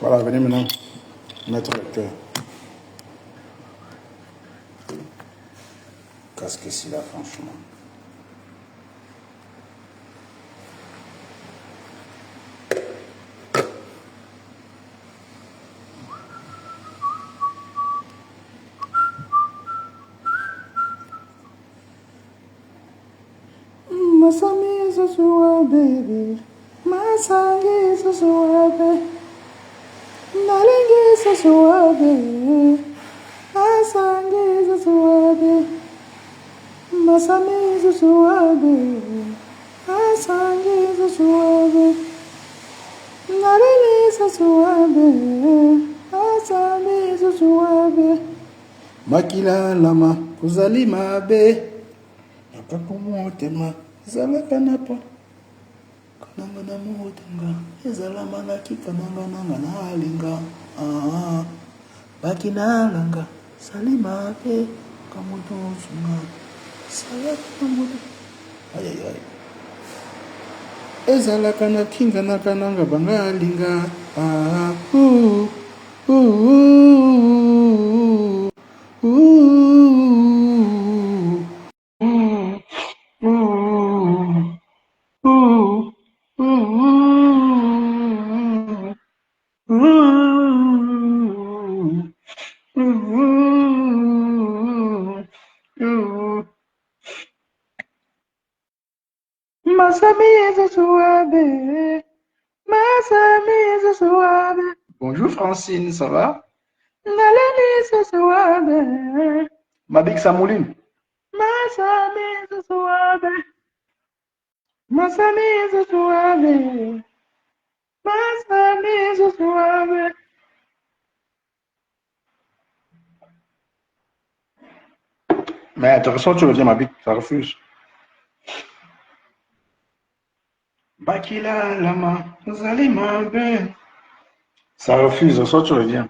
Voilà, venez maintenant mettre le cœur. Qu'est-ce que c'est là, franchement? Masami Sosua baby, Masangi Sosua baby, Nalingi Sosua baby, Masangi Sosua baby, Masami Sosua baby, Masangi Sosua baby, Nalingi Sosua baby, Masangi Sosua baby, Makila lama kuzali mabe, Nakakumotema. Zala kanapa kananga na mutenga ezala manaki kananga nanga na alinga bakinalanga salima pe kamuto sunga sala kamuto ay ezala kana kinga na kananga banga alinga uh, uh, uh. Bonjour Francine, ça va? Mabik Samouline. Mais intéressant, tu reviens Mabik, ça refuse. Bakila lama, zalima ben. Ça refuse, soit tu reviens.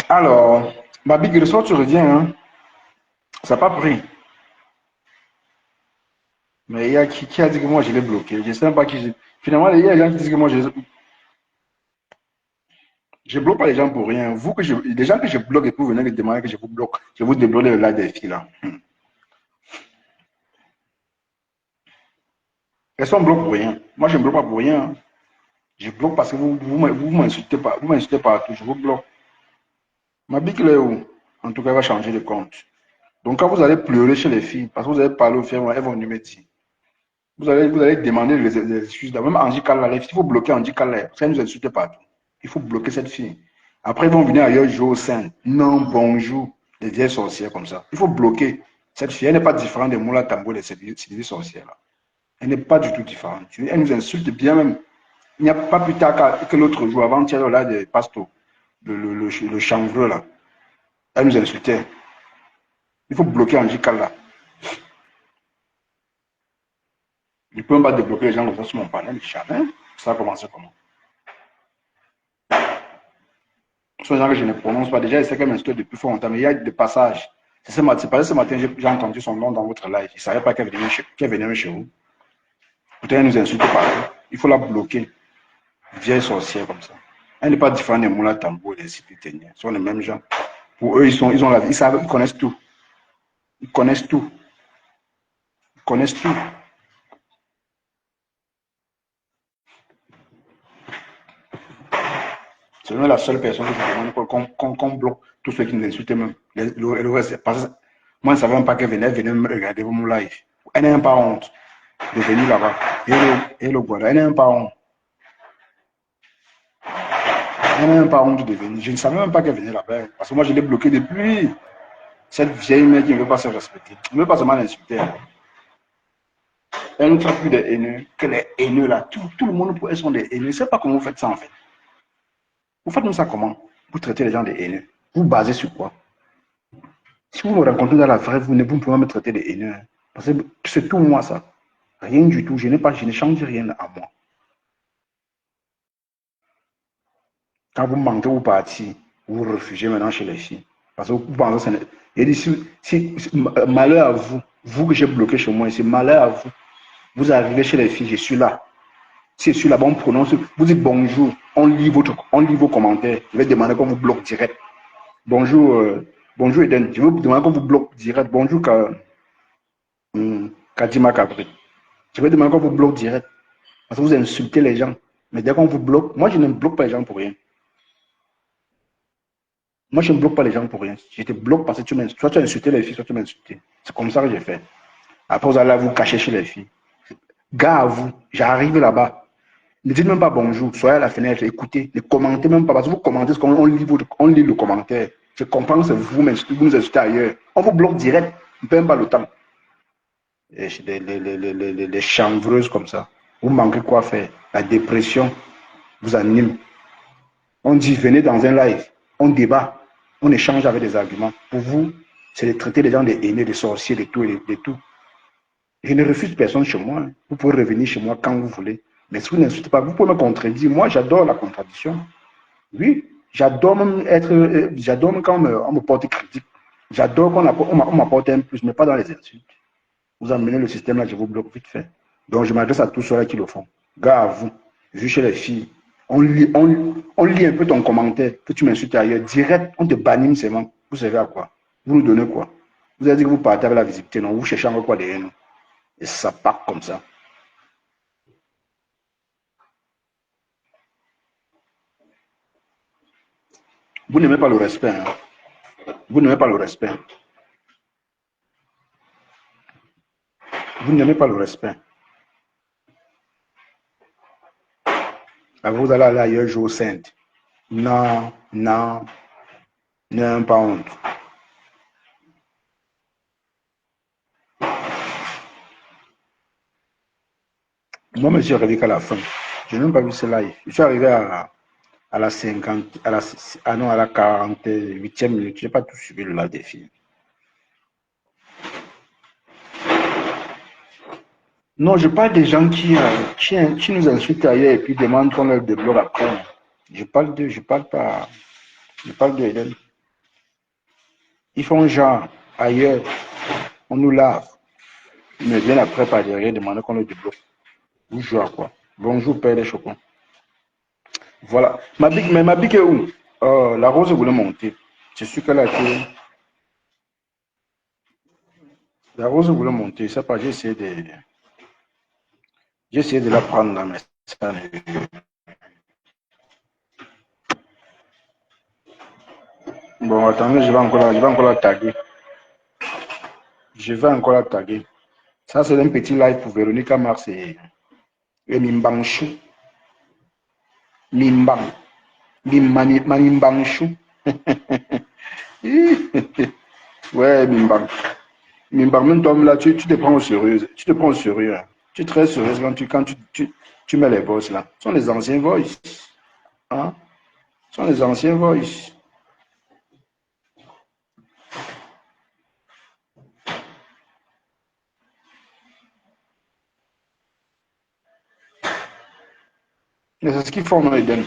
Alors, Mabik, le soir tu reviens, hein? Ça n'a pas pris. Mais il y a qui a dit que moi je l'ai bloqué. Je ne sais même pas qui j'ai. Finalement, il y a des gens qui disent que moi je bloque pas les gens pour rien. Vous que les gens que je bloque et vous venez me demander que je vous bloque. Je vous débloque le live des filles là. Elles sont bloquées pour rien. Moi je ne bloque pas pour rien, hein. Je bloque parce que vous m'insultez pas. Vous m'insultez partout. Je vous bloque. Ma bique là où? En tout cas, elle va changer de compte. Donc quand vous allez pleurer chez les filles, parce que vous allez parler aux filles, elles vont nous mettre ici. Vous allez demander les excuses. Même Angie Kalla, il faut bloquer Angie Kalla. Parce qu'elle nous insulte partout. Il faut bloquer cette fille. Après, ils vont venir ailleurs jouer au sein. Non, bonjour. Des vieilles sorcières comme ça. Il faut bloquer cette fille. Elle n'est pas différente des Moula Tambo, de ces vieilles sorcières-là. Elle n'est pas du tout différente. Elle nous insulte bien même. Il n'y a pas plus tard que l'autre jour, avant-hier, là, de Pasto, le chanvreux, là. Elle nous insultait. Il faut bloquer Angie Kalla. Je ne peux même pas débloquer les gens comme ça sur mon panel. Jamais. Ça a commencé comment? Ce sont des gens que je ne prononce pas. Déjà, je sais qu'elle m'insulte depuis fort longtemps, mais il y a des passages. C'est pas ce matin, j'ai entendu son nom dans votre live. Je ne savais pas qu'elle venait chez vous. Peut-être elle nous insulte partout. Il faut la bloquer. Vieille sorcière comme ça. Elle n'est pas différente des Moula Tambo et des Cipiteniens. Ce sont les mêmes gens. Pour eux, ils ont la vie. Ils savent, ils connaissent tout. Ils connaissent tout. Ils connaissent tout. C'est la seule personne qui se demande qu'on bloque tous ceux qui nous insultent même. Le reste, parce que moi, je ne savais même pas qu'elle venait me regarder mon live. Elle n'a même pas honte de venir là-bas. Et le voilà, elle n'a même pas honte. Elle n'a même pas honte de venir. Je ne savais même pas qu'elle venait là-bas. Parce que moi, je l'ai bloquée depuis. Cette vieille mère qui ne veut pas se respecter. Elle ne veut pas seulement l'insulter. Elle ne traite plus des haineux que les haineux là. Tout le monde pour elles sont des haineux. Je ne sais pas comment vous faites ça en fait. Vous faites même ça comment? Vous traitez les gens des haineux. Vous basez sur quoi? Si vous me rencontrez dans la vraie, vous ne pouvez pas me traiter de haineux. Hein. Parce que c'est tout moi, ça. Rien du tout. Je ne change rien à moi. Quand vous mentez, vous partez, vous vous réfugiez maintenant chez les filles. Parce que vous pensez que il dit, malheur à vous, vous que j'ai bloqué chez moi ici, malheur à vous. Vous arrivez chez les filles, je suis là. Si je suis là-bas, on prononce, vous dites bonjour, on lit vos commentaires. Je vais demander qu'on vous bloque direct. Bonjour, bonjour Eden. Je vais vous demander qu'on vous bloque direct. Bonjour Kadima Kabri. Je vais demander qu'on vous bloque direct. Parce que vous insultez les gens. Mais dès qu'on vous bloque, moi je ne bloque pas les gens pour rien. Moi je ne bloque pas les gens pour rien. Je te bloque parce que soit tu as insulté les filles, soit tu m'as insulté. C'est comme ça que j'ai fait. Après, vous allez vous cacher chez les filles. Gars à vous, j'arrive là-bas. Ne dites même pas bonjour, soyez à la fenêtre, écoutez, ne commentez même pas, parce que vous commentez, parce qu'on lit le commentaire. Je comprends que c'est vous, mais vous nous insultez ailleurs. On vous bloque direct, on ne perd même pas le temps. Les chanvreuses comme ça. Vous manquez quoi faire? La dépression vous anime. On dit, venez dans un live, on débat, on échange avec des arguments. Pour vous, c'est de traiter les gens des haineux, des sorciers, de tout et de tout. Je ne refuse personne chez moi. Hein. Vous pouvez revenir chez moi quand vous voulez. Mais si vous n'insultez pas, vous pouvez me contredire. Moi, j'adore la contradiction. Oui, j'adore même quand on me porte critique. J'adore qu'on m'apporte un plus, mais pas dans les insultes. Vous amenez le système là, je vous bloque vite fait. Donc, je m'adresse à tous ceux-là qui le font. Gars à vous, vu chez les filles, on lit un peu ton commentaire, que tu m'insultes ailleurs. Direct, on te bannit seulement. Vous savez à quoi? Vous nous donnez quoi? Vous avez dit que vous partez avec la visibilité, non? Vous cherchez encore quoi derrière nous? Et ça part comme ça. Vous n'aimez pas le respect. Hein? Vous n'aimez pas le respect. Vous n'aimez pas le respect. Alors vous allez aller ailleurs jouer au sainte. Non, non, n'ayez pas honte. Moi, je suis arrivé qu'à la fin. Je n'ai même pas vu ce live. Je suis arrivé à la 50, non, à la 48e minute. Je n'ai pas tout suivi le live des filles. Non, je parle des gens qui nous insultent ailleurs et puis demandent qu'on leur débloque après. Je parle de Hélène. Ils font genre ailleurs, on nous lave. Ils me viennent après par derrière demander qu'on leur débloque. Vous jouez à quoi? Bonjour, Père des Chocons. Voilà. Mais ma bique est où? La rose voulait monter. Je suis qu'elle a été. La rose voulait monter. C'est pas, j'ai essayé de la prendre dans mes. Bon, attendez, je vais encore la taguer. Je vais encore la taguer. Ça, c'est un petit live pour Véronica Mars et Mimbang Chou. Mimbang. Mimbang Chou. Ouais, Mimbang. Mimbang, même toi, là, tu te prends au sérieux. Tu te prends au sérieux. Hein. Tu es très sérieuse quand tu mets les voices là. Ce sont les anciens voices. Hein? Ce sont les anciens voices. Mais c'est ce qu'ils font dans Eden.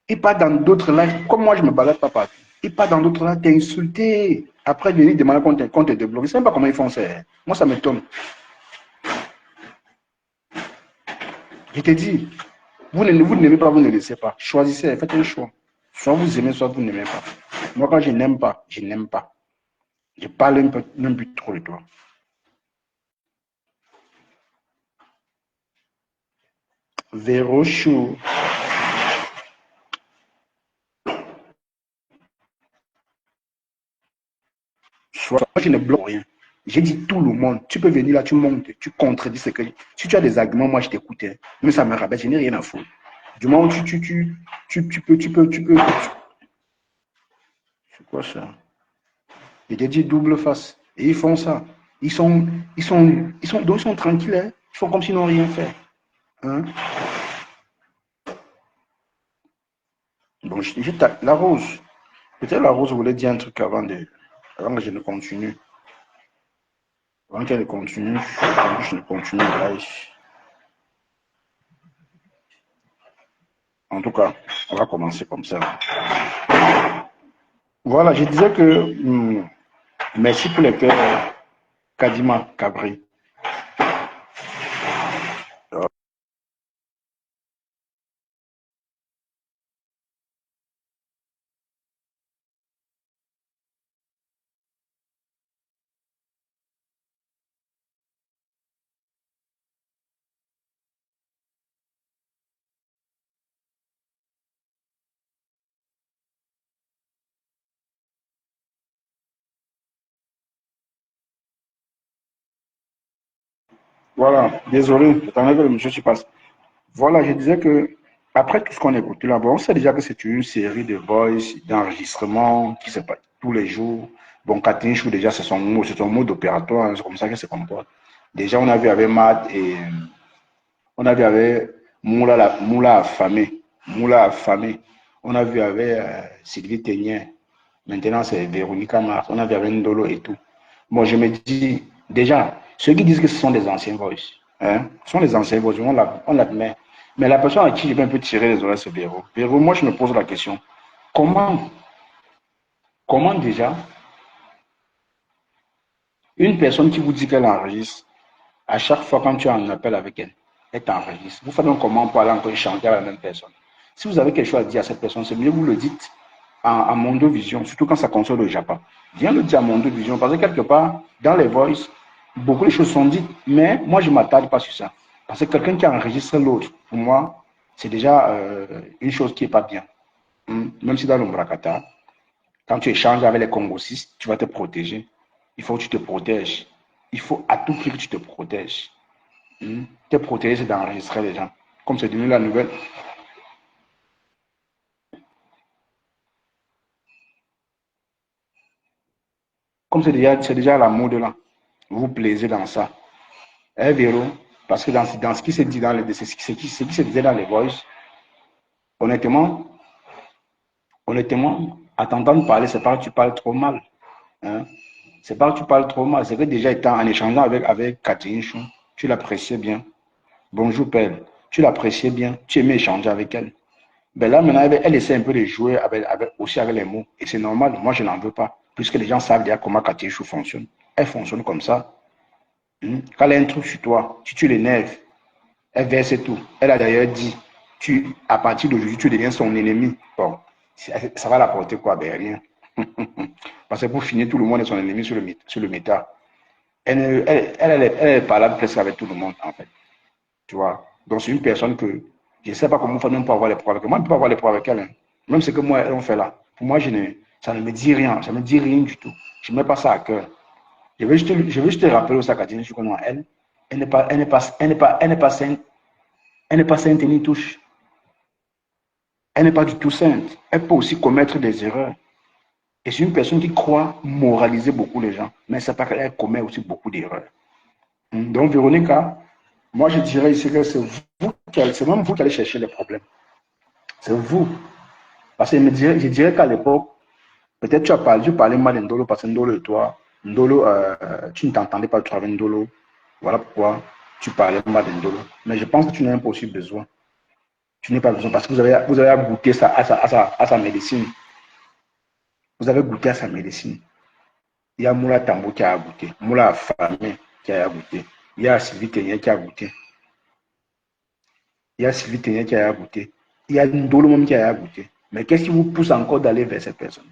Et pas dans d'autres lives. Comme moi, je ne me balade pas partout. Et pas dans d'autres lives, t'es insulté. Après, venir demander qu'on te débloque. Je ne sais même pas comment ils font ça. Hein. Moi, ça m'étonne. Je te dis, vous n'aimez pas, vous ne laissez pas. Choisissez, faites un choix. Soit vous aimez, soit vous n'aimez pas. Moi, quand je n'aime pas, je n'aime pas. Je parle un peu, même plus trop de toi. Véro chou. Soit, moi, je ne bloque rien. J'ai dit tout le monde. Tu peux venir là, tu montes, tu contredis ce que. Si tu as des arguments, moi, je t'écoute. Hein. Mais ça me rappelle, je n'ai rien à foutre. Du moment où tu peux. C'est quoi ça? Et j'ai dit double face. Et ils font ça. Donc ils sont tranquilles. Hein? Ils font comme s'ils n'ont rien fait. Hein? Bon, la rose. Peut-être la rose voulait dire un truc avant de. Avant que je ne continue. Avant qu'elle continue, je ne continue. Là. En tout cas, on va commencer comme ça. Voilà, je disais que merci pour les cœurs, Kadima Cabri. Voilà, désolé, j'attendais que le monsieur se passe. Voilà, je disais que après tout ce qu'on a écouté là, bon, on sait déjà que c'est une série de voice, d'enregistrements qui se passe tous les jours. Bon, Catherine Chou, déjà, c'est son mode opératoire, hein, c'est comme ça que c'est comporte. Déjà, on a vu avec Matt et on a vu avec Moula affamé. Moula affamé. On a vu avec Sylvie Ténien. Maintenant, c'est Véronica Mars. On a vu avec Ndolo et tout. Bon, je me dis, déjà, ceux qui disent que ce sont des anciens voice, hein, ce sont des anciens voice, on l'admet. Mais la personne à qui je vais un peu tirer les oreilles, c'est Véro. Véro, moi, je me pose la question, comment, comment déjà, une personne qui vous dit qu'elle enregistre, à chaque fois quand tu as un appel avec elle, elle t'enregistre. Vous faites un comment pour aller encore échanger avec la même personne. Si vous avez quelque chose à dire à cette personne, c'est mieux que vous le dites à Mondo Vision, surtout quand ça concerne le Japon. Viens le dire à Mondo Vision, parce que quelque part, dans les voices, beaucoup de choses sont dites, mais moi, je ne m'attarde pas sur ça. Parce que quelqu'un qui enregistre l'autre, pour moi, c'est déjà une chose qui n'est pas bien. Même si dans l'Ombrakata, quand tu échanges avec les Congosistes, tu vas te protéger. Il faut que tu te protèges. Il faut à tout prix que tu te protèges. Te protéger, c'est d'enregistrer les gens. Comme c'est devenu la nouvelle. Comme c'est déjà la mode là. Vous vous plaisez dans ça. Un verrou. Parce que dans ce qui se dit dans les, ce qui se disait dans les voices, honnêtement, honnêtement, à t'entendre parler, c'est pas que tu parles trop mal. Hein. C'est pas que tu parles trop mal. C'est que déjà étant en échangeant avec Catherine Chou, tu l'appréciais bien. Bonjour, Pelle. Tu l'appréciais bien. Tu aimais échanger avec elle. Ben là, maintenant, elle essaie un peu de jouer aussi avec les mots. Et c'est normal. Moi, je n'en veux pas. Puisque les gens savent déjà comment Catherine Chou fonctionne. Elle fonctionne comme ça. Quand elle a un truc sur toi, si tu l'énerves, elle verse tout. Elle a d'ailleurs dit, à partir d'aujourd'hui, tu deviens son ennemi. Bon, ça va l'apporter quoi? Ben rien. Parce que pour finir, tout le monde est son ennemi sur le méta. Elle est parlable presque avec tout le monde, en fait. Tu vois. Donc, c'est une personne que je ne sais pas comment faire même pour avoir les preuves avec elle. Moi, je ne peux pas avoir les preuves avec elle. Hein. Même ce que moi, elle, on fait là. Pour moi, ça ne me dit rien. Ça ne me dit rien du tout. Je ne mets pas ça à cœur. Je veux juste te rappeler au Sakatine, je connais elle. Elle n'est pas sainte. Elle n'est pas sainte ni touche. Elle n'est pas du tout sainte. Elle peut aussi commettre des erreurs. Et c'est une personne qui croit moraliser beaucoup les gens. Mais c'est pas qu'elle commet aussi beaucoup d'erreurs. Donc, Véronica, moi, je dirais ici que c'est même vous qui allez chercher les problèmes. C'est vous. Parce que je dirais qu'à l'époque, peut-être tu parlais mal de Ndolo parce que Ndolo et toi, Ndolo, tu ne t'entendais pas trop avec Ndolo. Voilà pourquoi tu parlais mal de Ndolo. Mais je pense que tu n'as pas aussi besoin. Tu n'as pas besoin parce que vous avez goûté à sa médecine. Vous avez goûté à sa médecine. Il y a Moula Tambo qui a goûté, Moula Affamé qui a goûté, il y a Sylvie Ténier qui a goûté, il y a Sylvie Ténier qui a goûté, il y a Ndolo même qui a goûté. Mais qu'est-ce qui vous pousse encore d'aller vers cette personne?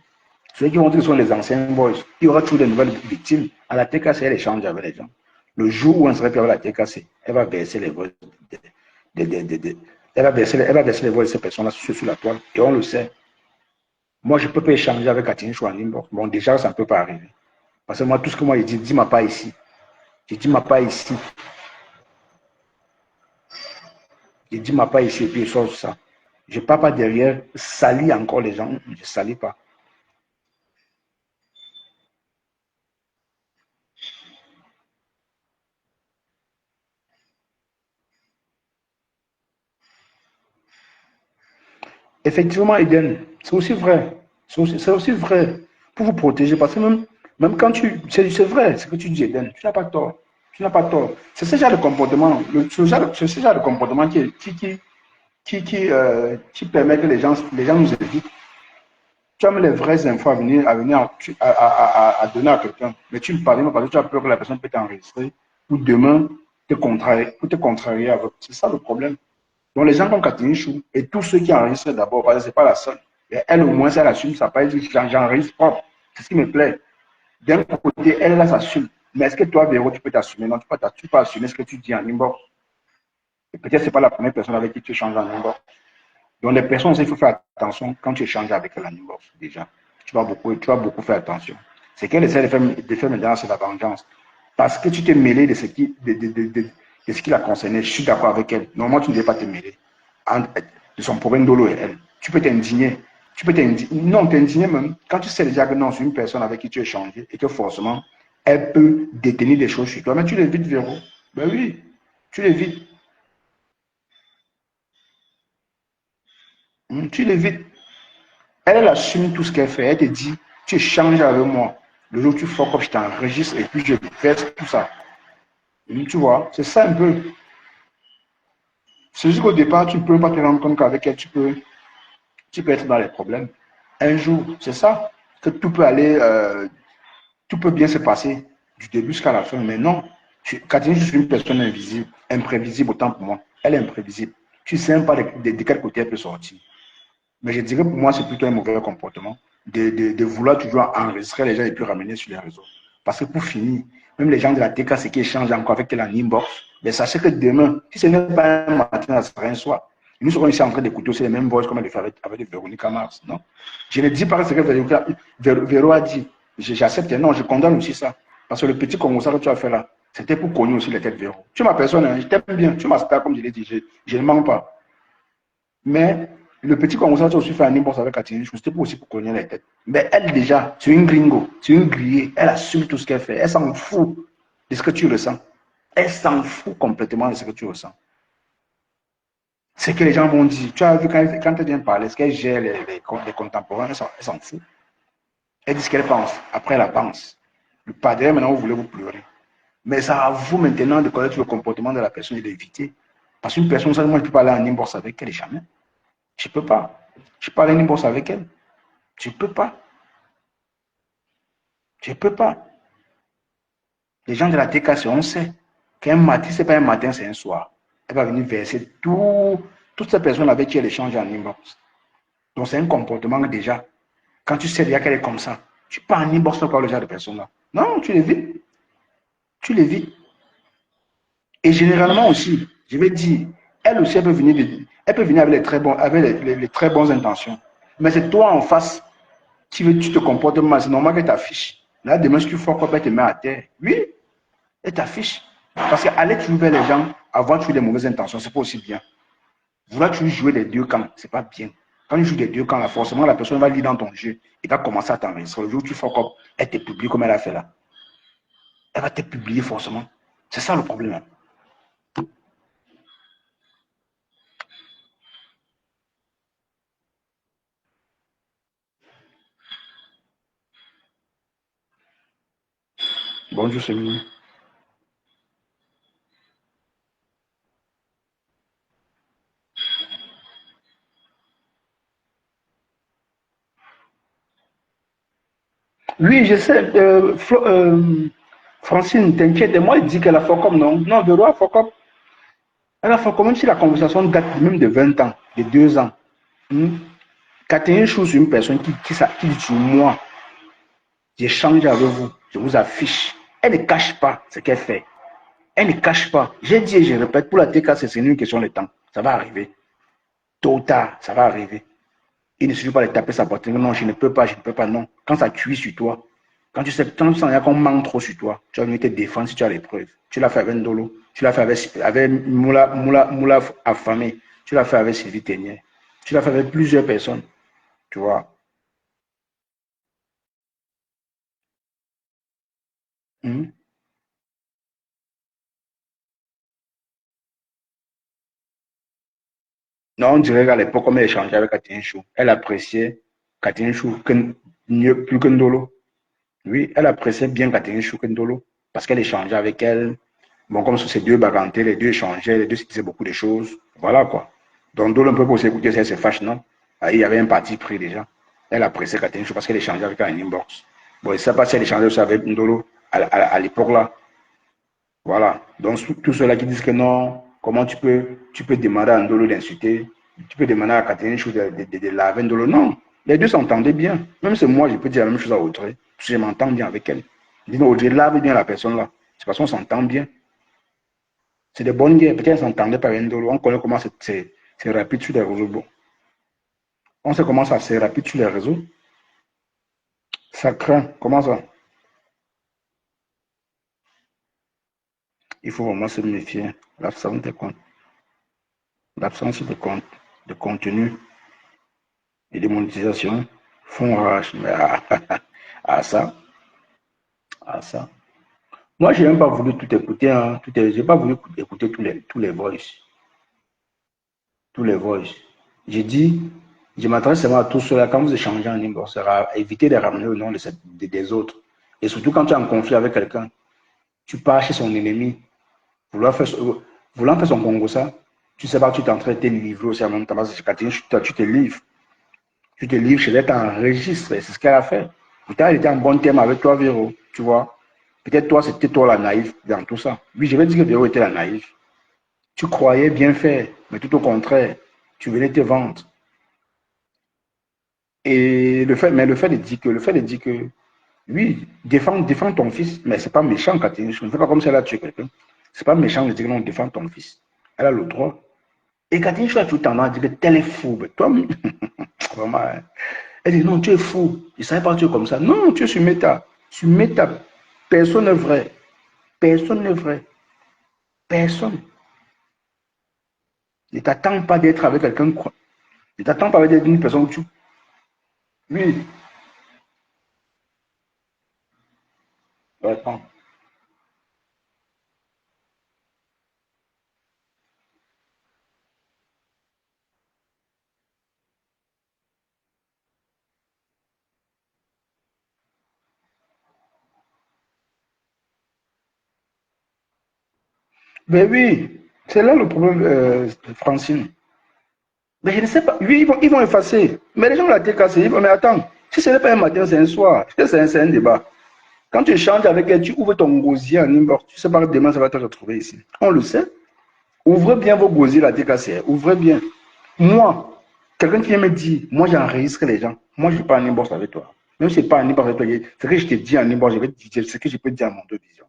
Ceux qui vont dire que ce sont les anciens boys, il y aura toujours de nouvelles victimes. À la TKC, elle échange avec les gens. Le jour où on serait plus avec la TKC, elle va verser les voix. Elle va verser les voix de ces personnes-là sur la toile. Et on le sait. Moi, je ne peux pas échanger avec Catherine Chouanimbo. Bon, déjà, ça ne peut pas arriver. Parce que moi, tout ce que moi, je dis-moi pas ici. Je dis-moi pas ici. Je dis-moi pas ici et puis je sors ça. Je ne pars pas derrière, salir encore les gens. Je ne salis pas. Effectivement, Eden, c'est aussi vrai. C'est aussi vrai. Pour vous protéger, parce que même Même quand c'est vrai, ce que tu dis, Eden, tu n'as pas tort. Tu n'as pas tort. C'est ce genre de comportement, c'est ce genre de comportement qui permet que les gens nous évitent. Tu as mis les vraies infos à donner à quelqu'un, mais tu ne parles pas parce que tu as peur que la personne peut t'enregistrer ou demain te contrarier avec. C'est ça le problème. Donc les gens comme Catherine Chou et tous ceux qui enregistrent d'abord, parce que ce n'est pas la seule, et elle au moins, elle assume ça, pas elle dit j'enregistre propre. C'est ce qui me plaît. D'un côté, elle, là, s'assume. Mais est-ce que toi, Véro, tu peux t'assumer? Non, tu peux assumer ce que tu dis en inbox. Et peut-être que ce n'est pas la première personne avec qui tu échanges en inbox. Donc, les personnes, il faut faire attention quand tu échanges avec elle en inbox, déjà. Tu vas beaucoup faire attention. C'est qu'elle essaie de faire maintenant, c'est la vengeance. Parce que tu t'es mêlé de ce qui la concernait. Je suis d'accord avec elle. Normalement, tu ne devais pas te mêler de son problème d'Olo et elle. Tu peux t'indigner. Non, t'indigner même quand tu sais déjà que non, c'est une personne avec qui tu échanges et que forcément, elle peut détenir des choses sur toi. Mais tu l'évites, Véro. Ben oui, tu l'évites. Tu l'évites. Elle assume tout ce qu'elle fait. Elle te dit, tu échanges avec moi. Le jour où tu fuck up, je t'enregistre et puis je verse tout ça. Tu vois, c'est ça un peu. C'est juste qu'au départ, tu ne peux pas te rendre compte qu'avec elle, tu peux être dans les problèmes. Un jour, c'est ça. Que tout peut bien se passer du début jusqu'à la fin. Mais non, Catherine, je suis une personne invisible, imprévisible autant pour moi. Elle est imprévisible. Tu ne sais même pas de quel côté elle peut sortir. Mais je dirais pour moi, c'est plutôt un mauvais comportement de vouloir toujours enregistrer les gens et puis ramener sur les réseaux. Parce que pour finir, même les gens de la TK, c'est qui échangent encore avec elle en inbox, mais sachez que demain, si ce n'est pas un matin, ça sera un soir. Nous serons ici en train d'écouter aussi les mêmes voix comme elle le fait avec Véronique Mars. Non? Je ne dis pas ce que Véro a dit. J'accepte, non, je condamne aussi ça. Parce que le petit Congo que tu as fait là, c'était pour cogner aussi les têtes Véro. Tu es ma personne, hein, je t'aime bien, tu m'aspires comme je l'ai dit, je ne mens pas. Mais le petit Congo tu as aussi fait un inbox avec Catherine, c'était aussi pour cogner les têtes. Mais elle déjà, c'est une gringo, c'est une grillée, elle assume tout ce qu'elle fait, elle s'en fout de ce que tu ressens. Elle s'en fout complètement de ce que tu ressens. C'est que les gens vont dire, tu as vu quand elle vient parler, est-ce qu'elle gère les contemporains, elle s'en fout. Elle dit ce qu'elle pense, après elle la pense. Le padre, maintenant, vous voulez vous pleurer. Mais c'est à vous maintenant de connaître le comportement de la personne et d'éviter. Parce qu'une personne, ça, moi, je ne peux pas aller en inbox avec elle jamais. Je ne peux pas. Je parle en inbox avec elle. Je ne peux pas. Je ne peux pas. Les gens de la TKC, on sait qu'un matin, ce n'est pas un matin, c'est un soir. Elle va venir verser toutes ces personnes avec qui elle échange en inbox. Donc, c'est un comportement déjà. Quand tu sais déjà qu'elle est comme ça, tu pas en inbox par le genre de personne-là. Non, tu l'évites. Tu l'évites. Et généralement aussi, je vais dire, elle aussi, elle peut venir avec les très bonnes intentions. Mais c'est toi en face tu te comportes mal. C'est normal qu'elle t'affiche. Là, demain, si tu fais quoi, elle te met à terre. Oui, elle t'affiche. Parce qu'aller toujours vers les gens, avoir toujours des mauvaises intentions, c'est pas aussi bien. Vouloir toujours jouer des deux camps, c'est pas bien. Quand tu joues des deux camps, là, forcément, la personne va lire dans ton jeu et va commencer à t'enregistrer. Le jour où tu fais quoi, elle te publie comme elle a fait là. Elle va te publier forcément. C'est ça le problème. Bonjour, c'est mignon. Oui, je sais. Francine, t'inquiète. Moi, il dit qu'elle a fait comme non. Non, Véro a fait comme. Elle a fait comme même si la conversation date même de 20 ans, de 2 ans. Hmm. Catherine Chou, c'est une personne qui dit sur moi, j'échange avec vous, je vous affiche. Elle ne cache pas ce qu'elle fait. Elle ne cache pas. J'ai dit et je répète, pour la TK, c'est une question de temps. Ça va arriver. Tôt ou tard, ça va arriver. Il ne suffit pas de taper sa poitrine. Non, je ne peux pas, non. Quand ça cuit sur toi, quand tu sens qu'on manque trop sur toi, tu vas venir te défendre si tu as les preuves. Tu l'as fait avec Ndolo, tu l'as fait avec Moula affamé, tu l'as fait avec Sylvie Ténier, tu l'as fait avec plusieurs personnes, tu vois. Mhm. Non, on dirait qu'à l'époque, comme elle échangeait avec Catherine Chou, elle appréciait Catherine Chou plus que Ndolo. Oui, elle appréciait bien Catherine Choukendolo parce qu'elle échangeait avec elle. Bon, comme sur ces deux bagantés, les deux échangeaient, les deux se disaient beaucoup de choses. Voilà quoi. Donc, Dolo, on peut aussi écouter si elle se fâche, non? Ah, il y avait un parti pris déjà. Elle appréciait Catherine Chou parce qu'elle échangeait avec elle en inbox. Bon, je ne sais pas si elle échangeait aussi avec Ndolo à l'époque là. Voilà. Donc, tous ceux-là qui disent que non, comment tu peux demander à Ndolo d'insulter, tu peux demander à Catherine Chou de laver Ndolo. Non, les deux s'entendaient bien. Même si moi, je peux dire la même chose à Audrey, parce que je m'entends bien avec elle. Je dis, non, Audrey, lave bien la personne là. C'est parce qu'on s'entend bien. C'est de bonnes guerres. Peut-être qu'elles s'entendaient pas avec Ndolo. On connaît comment c'est rapide sur les réseaux. Bon. On sait comment ça c'est rapide sur les réseaux. Ça craint. Comment ça? Il faut vraiment se méfier. L'absence de compte. L'absence de contenu et de monétisation font rage. Mais à ça, à ça. Moi, je n'ai même pas voulu tout écouter. Hein, je n'ai pas voulu écouter tous les voices. Tous les voices. J'ai dit, je m'adresse seulement à tous ceux-là. Quand vous échangez en inbox, évitez de ramener au nom des autres. Et surtout quand tu es en conflit avec quelqu'un, tu pars chez son ennemi, voulant faire son Congo ça, tu sais pas que tu es en train de te livrer aussi en même temps. Parce que Catherine, tu te livres. Tu te livres chez elle, tu enregistres. C'est ce qu'elle a fait. Pourtant, elle était en bon terme avec toi, Véro. Tu vois. Peut-être toi, c'était toi la naïve dans tout ça. Oui, je vais dire que Véro était la naïve. Tu croyais bien faire, mais tout au contraire, tu venais te vendre. Et le fait de dire que, oui, défends ton fils, mais c'est pas méchant, Catherine. Je ne fais pas comme si elle a tué quelqu'un. C'est pas méchant de dire que non, défends ton fils. Elle a le droit. Et Catherine, tu as tout tendance à dire que tel est fou. Mais toi, vraiment, hein. Elle dit non, tu es fou. Je ne savais pas que tu es comme ça. Non, tu es sur méta. Sur méta, personne n'est vrai. Personne n'est vrai. Personne. Ne t'attends pas d'être avec quelqu'un. Ne t'attends pas d'être une personne où tu. Oui, attends. Mais oui, c'est là le problème, Francine. Mais je ne sais pas. Oui, ils vont effacer. Mais les gens la cassé. Mais attends, si ce n'est pas un matin, c'est un soir. C'est un débat. Quand tu échanges avec elle, tu ouvres ton gosier en inbox. Tu sais pas que demain, ça va te retrouver ici. On le sait. Ouvrez bien vos gosiers, la TKC. Ouvrez bien. Moi, quelqu'un qui vient me dire, moi, j'enregistre les gens. Moi, je ne suis pas en inbox avec toi. Même si je ne suis pas en inbox avec toi, ce que je te dis en inbox, je vais te dire ce que je peux te dire à mon deux vision.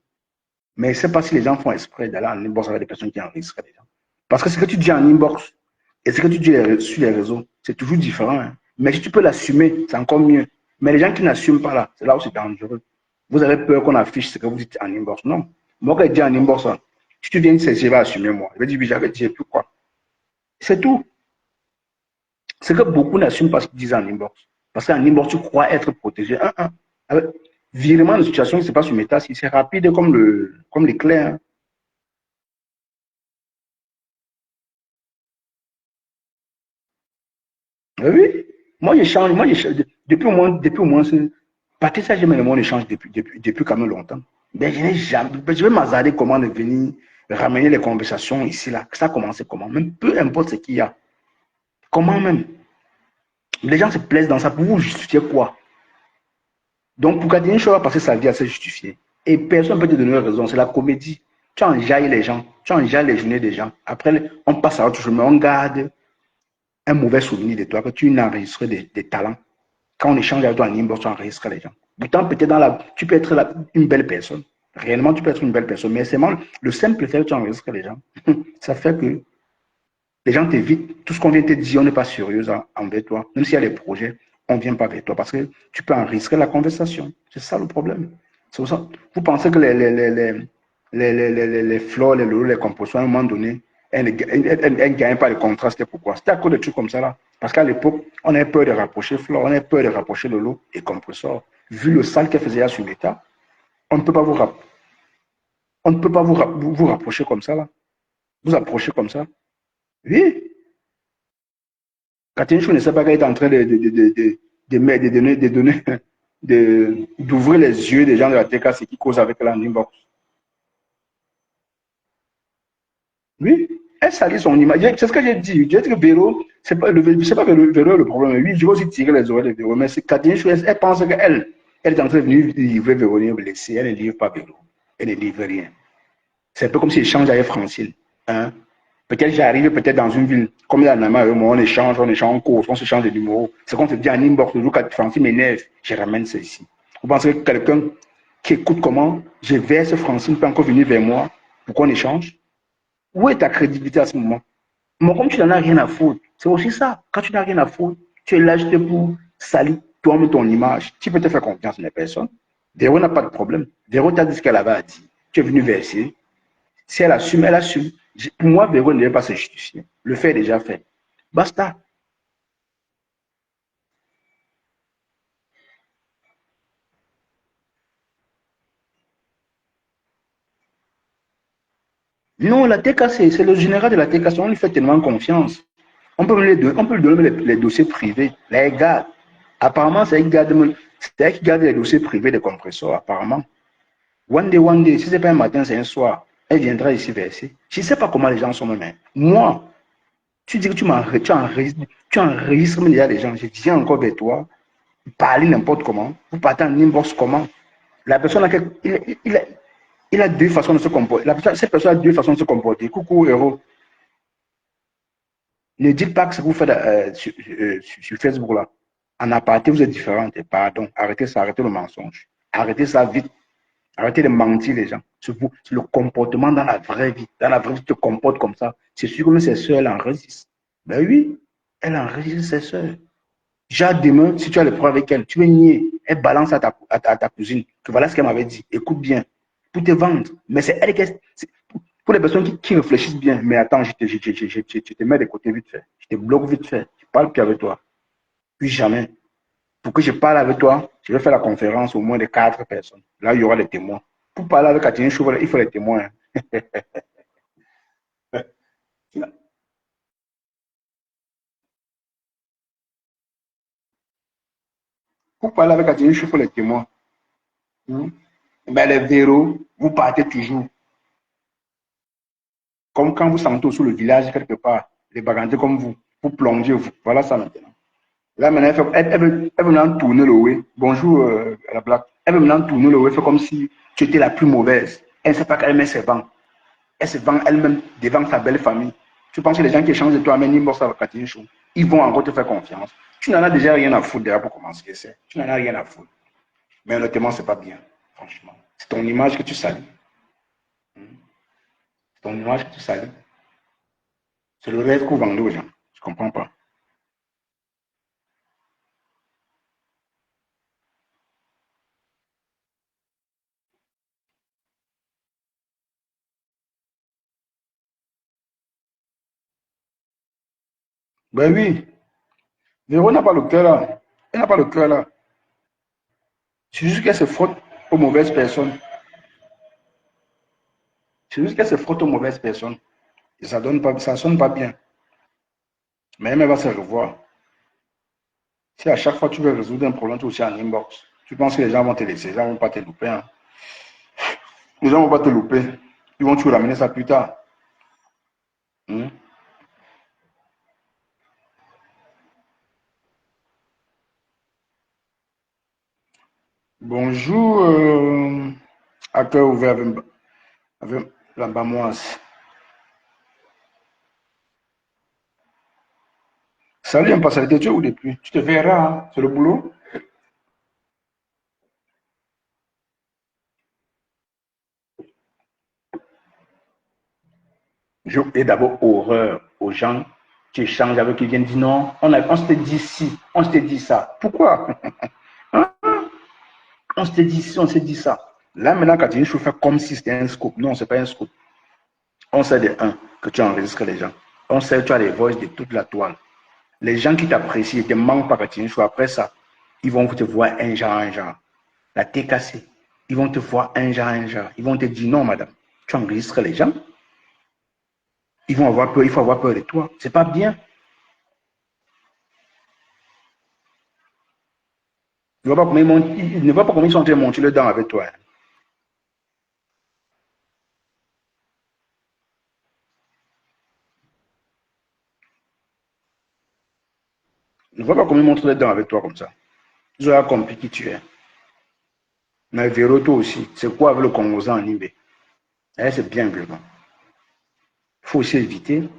Mais je ne sais pas si les gens font exprès d'aller en inbox avec des personnes qui enregistrent les gens. Parce que ce que tu dis en inbox et ce que tu dis sur les réseaux, c'est toujours différent. Hein. Mais si tu peux l'assumer, c'est encore mieux. Mais les gens qui n'assument pas là, c'est là où c'est dangereux. Vous avez peur qu'on affiche ce que vous dites en inbox. Non. Moi, quand je dis en inbox, hein, si tu viens, je vais assumer moi. Je vais dire, oui, j'avais dit, et puis quoi. C'est tout. C'est que beaucoup n'assument pas ce qu'ils disent en inbox. Parce qu'en inbox, tu crois être protégé. Avec virement de situation, il ne se passe sur Meta, c'est rapide comme l'éclair. Hein. Oui, moi, j'échange, depuis au moins, partir ça, j'ai même mon échange depuis quand même longtemps. Mais je n'ai jamais, je vais m'hasarder comment venir ramener les conversations ici, là. Ça a commencé comment, même peu importe ce qu'il y a. Comment même? Les gens se plaisent dans ça. Pour vous justifier quoi? Donc, pour Catherine Chow va passer sa vie à se justifier. Et personne ne peut te donner raison. C'est la comédie. Tu enjailles les gens. Tu enjailles les journées des gens. Après, on passe à autre chose. Mais on garde un mauvais souvenir de toi que tu n'as enregistré des talents. Quand on échange avec toi en inbox, tu enregistres les gens. Pourtant, peut-être tu peux être une belle personne. Réellement, tu peux être une belle personne. Mais c'est le simple fait que tu enregistres les gens. Ça fait que les gens t'évitent. Tout ce qu'on vient te dire, on n'est pas sérieux envers toi. Même s'il y a des projets, on ne vient pas vers toi parce que tu peux enregistrer la conversation. C'est ça le problème. C'est pour ça. Vous pensez que les fleurs, les lots, les compositions, à un moment donné, elles ne gagnent pas le contrat. C'était pourquoi? C'était à cause de trucs comme ça là. Parce qu'à l'époque, on avait peur de rapprocher flore, on avait peur de rapprocher le lot et compresseur. Vu le sale qu'elle faisait sur l'État, on ne peut pas on ne peut pas vous rapprocher comme ça là. Vous approchez comme ça. Oui. Catherine Chou ne sait pas qu'elle est en train de donner. d'ouvrir les yeux des gens de la TKC qui causent avec la inbox. Oui, elle salit son image. C'est ce que j'ai dit. J'ai dit que Véro, c'est pas, Véro le problème. Oui, je vais aussi tirer les oreilles de Véro. Mais c'est Catherine Chouès, elle pense qu'elle elle est en train de venir livrer Véronique blessée. Elle ne livre pas Véro. Elle ne livre rien. C'est un peu comme si j'échange avec Francine. Hein? Peut-être j'arrive peut-être dans une ville, comme il y a un ami avec moi, on échange en cours, on se change de numéro. C'est qu'on se dit en inbox, le jour quand Francine m'énerve, je ramène ça ici. Vous pensez que quelqu'un qui écoute comment je verse Francine peut encore venir vers moi pour qu'on échange? Où est ta crédibilité à ce moment? Mais comme tu n'en as rien à foutre, c'est aussi ça. Quand tu n'as rien à foutre, tu es là juste pour salir toi-même ton image. Tu peux te faire confiance à les personnes. Véro n'a pas de problème. Véro t'a dit ce qu'elle avait à dire. Tu es venu verser. Si elle assume, elle assume. Pour moi, Véro ne devait pas se justifier. Le fait est déjà fait. Basta. Non, la TKC, c'est le général de la TKC. On lui fait tellement confiance. On peut lui donner les dossiers privés. Les gars, apparemment, c'est elle qui garde les dossiers privés des compresseurs, apparemment. One day, si ce n'est pas un matin, c'est un soir. Elle viendra ici verser. Je ne sais pas comment les gens sont même. Moi, tu dis que tu enregistres déjà les gens. Je viens encore vers toi, parler n'importe comment. Vous partez en inbox comment. La personne, il a deux façons de se comporter. Cette personne a deux façons de se comporter. Coucou, héros. Ne dites pas que ce que vous faites sur Facebook là. En aparté, vous êtes différents. Pardon. Arrêtez ça, arrêtez le mensonge. Arrêtez ça vite. Arrêtez de mentir les gens. C'est le comportement dans la vraie vie. Dans la vraie vie, tu te comportes comme ça. C'est sûr que même ses soeurs, elle enregistre. Ben oui, elle enregistre ses soeurs. Déjà demain, si tu as le problème avec elle, tu veux nier. Elle balance à ta cousine que voilà ce qu'elle m'avait dit. Écoute bien. Pour te vendre. Mais c'est elle qui est, pour les personnes qui réfléchissent bien. Mais attends, je te mets de côté vite fait. Je te bloque vite fait. Je parle plus avec toi. Plus jamais. Pour que je parle avec toi, je vais faire la conférence au moins de 4 personnes. Là, il y aura les témoins. Pour parler avec Catherine Chouvel, il faut les témoins. Pour parler avec Catherine Chouvel, il faut les témoins. Mais les verrous, vous partez toujours. Comme quand vous sentez sous le village quelque part, les bagantés comme vous plongez, vous. Voilà ça maintenant. Là, maintenant, elle veut maintenant tourner le way. Bonjour, la blague. Elle veut maintenant tourner le way, fait comme si tu étais la plus mauvaise. Elle ne sait pas qu'elle met ses bancs. Elle se vend elle-même devant sa belle famille. Tu penses que les gens qui échangent de toi, même inbox avec Catherine Chou, ils vont encore te faire confiance. Tu n'en as déjà rien à foutre déjà pour commencer. Tu n'en as rien à foutre. Mais honnêtement, c'est pas bien, franchement. C'est ton image que tu salis. C'est ton image que tu salis. C'est le rêve que vous vendez aux gens. Je ne comprends pas. Ben oui, Véro n'a pas le cœur là. Elle n'a pas le cœur là. C'est juste qu'elle se frotte aux mauvaises personnes. C'est juste qu'elle se frotte aux mauvaises personnes. Et ça donne pas, ça sonne pas bien. Mais elle va se revoir. Si à chaque fois tu veux résoudre un problème, tu es aussi en inbox, tu penses que les gens vont te laisser, les gens ne vont pas te louper. Hein. Les gens ne vont pas te louper. Ils vont toujours ramener ça plus tard. Hmm? Bonjour, à cœur ouvert avec la bamoise. Salut, impassalité, tu es où depuis? Tu te verras, hein? C'est le boulot? Et d'abord, horreur aux gens qui échangent avec qui viennent dire non, on s'était dit ci, on s'était dit ça. Pourquoi? Hein? On s'était dit ci, on s'est dit ça. Là, maintenant, quand tu fais comme si c'était un scoop. Non, ce n'est pas un scoop. On sait de un que tu enregistres les gens. On sait que tu as les voices de toute la toile. Les gens qui t'apprécient et te manquent pas quand tu es après ça, ils vont te voir un genre, un genre. La TKC, ils vont te voir un genre, un genre. Ils vont te dire non, madame, tu enregistres les gens. Ils vont avoir peur, il faut avoir peur de toi. C'est pas bien. Il ne voit pas comment il ne voit pas comment ils sont en train de monter les dents avec toi. Hein. Il ne voit pas comment ils montrent les dents avec toi comme ça. Ils auraient compris qui tu es. Mais Véro, toi aussi, c'est quoi avec le Congolais en Imbé? Eh, c'est bien, Véro. Il faut aussi éviter. Il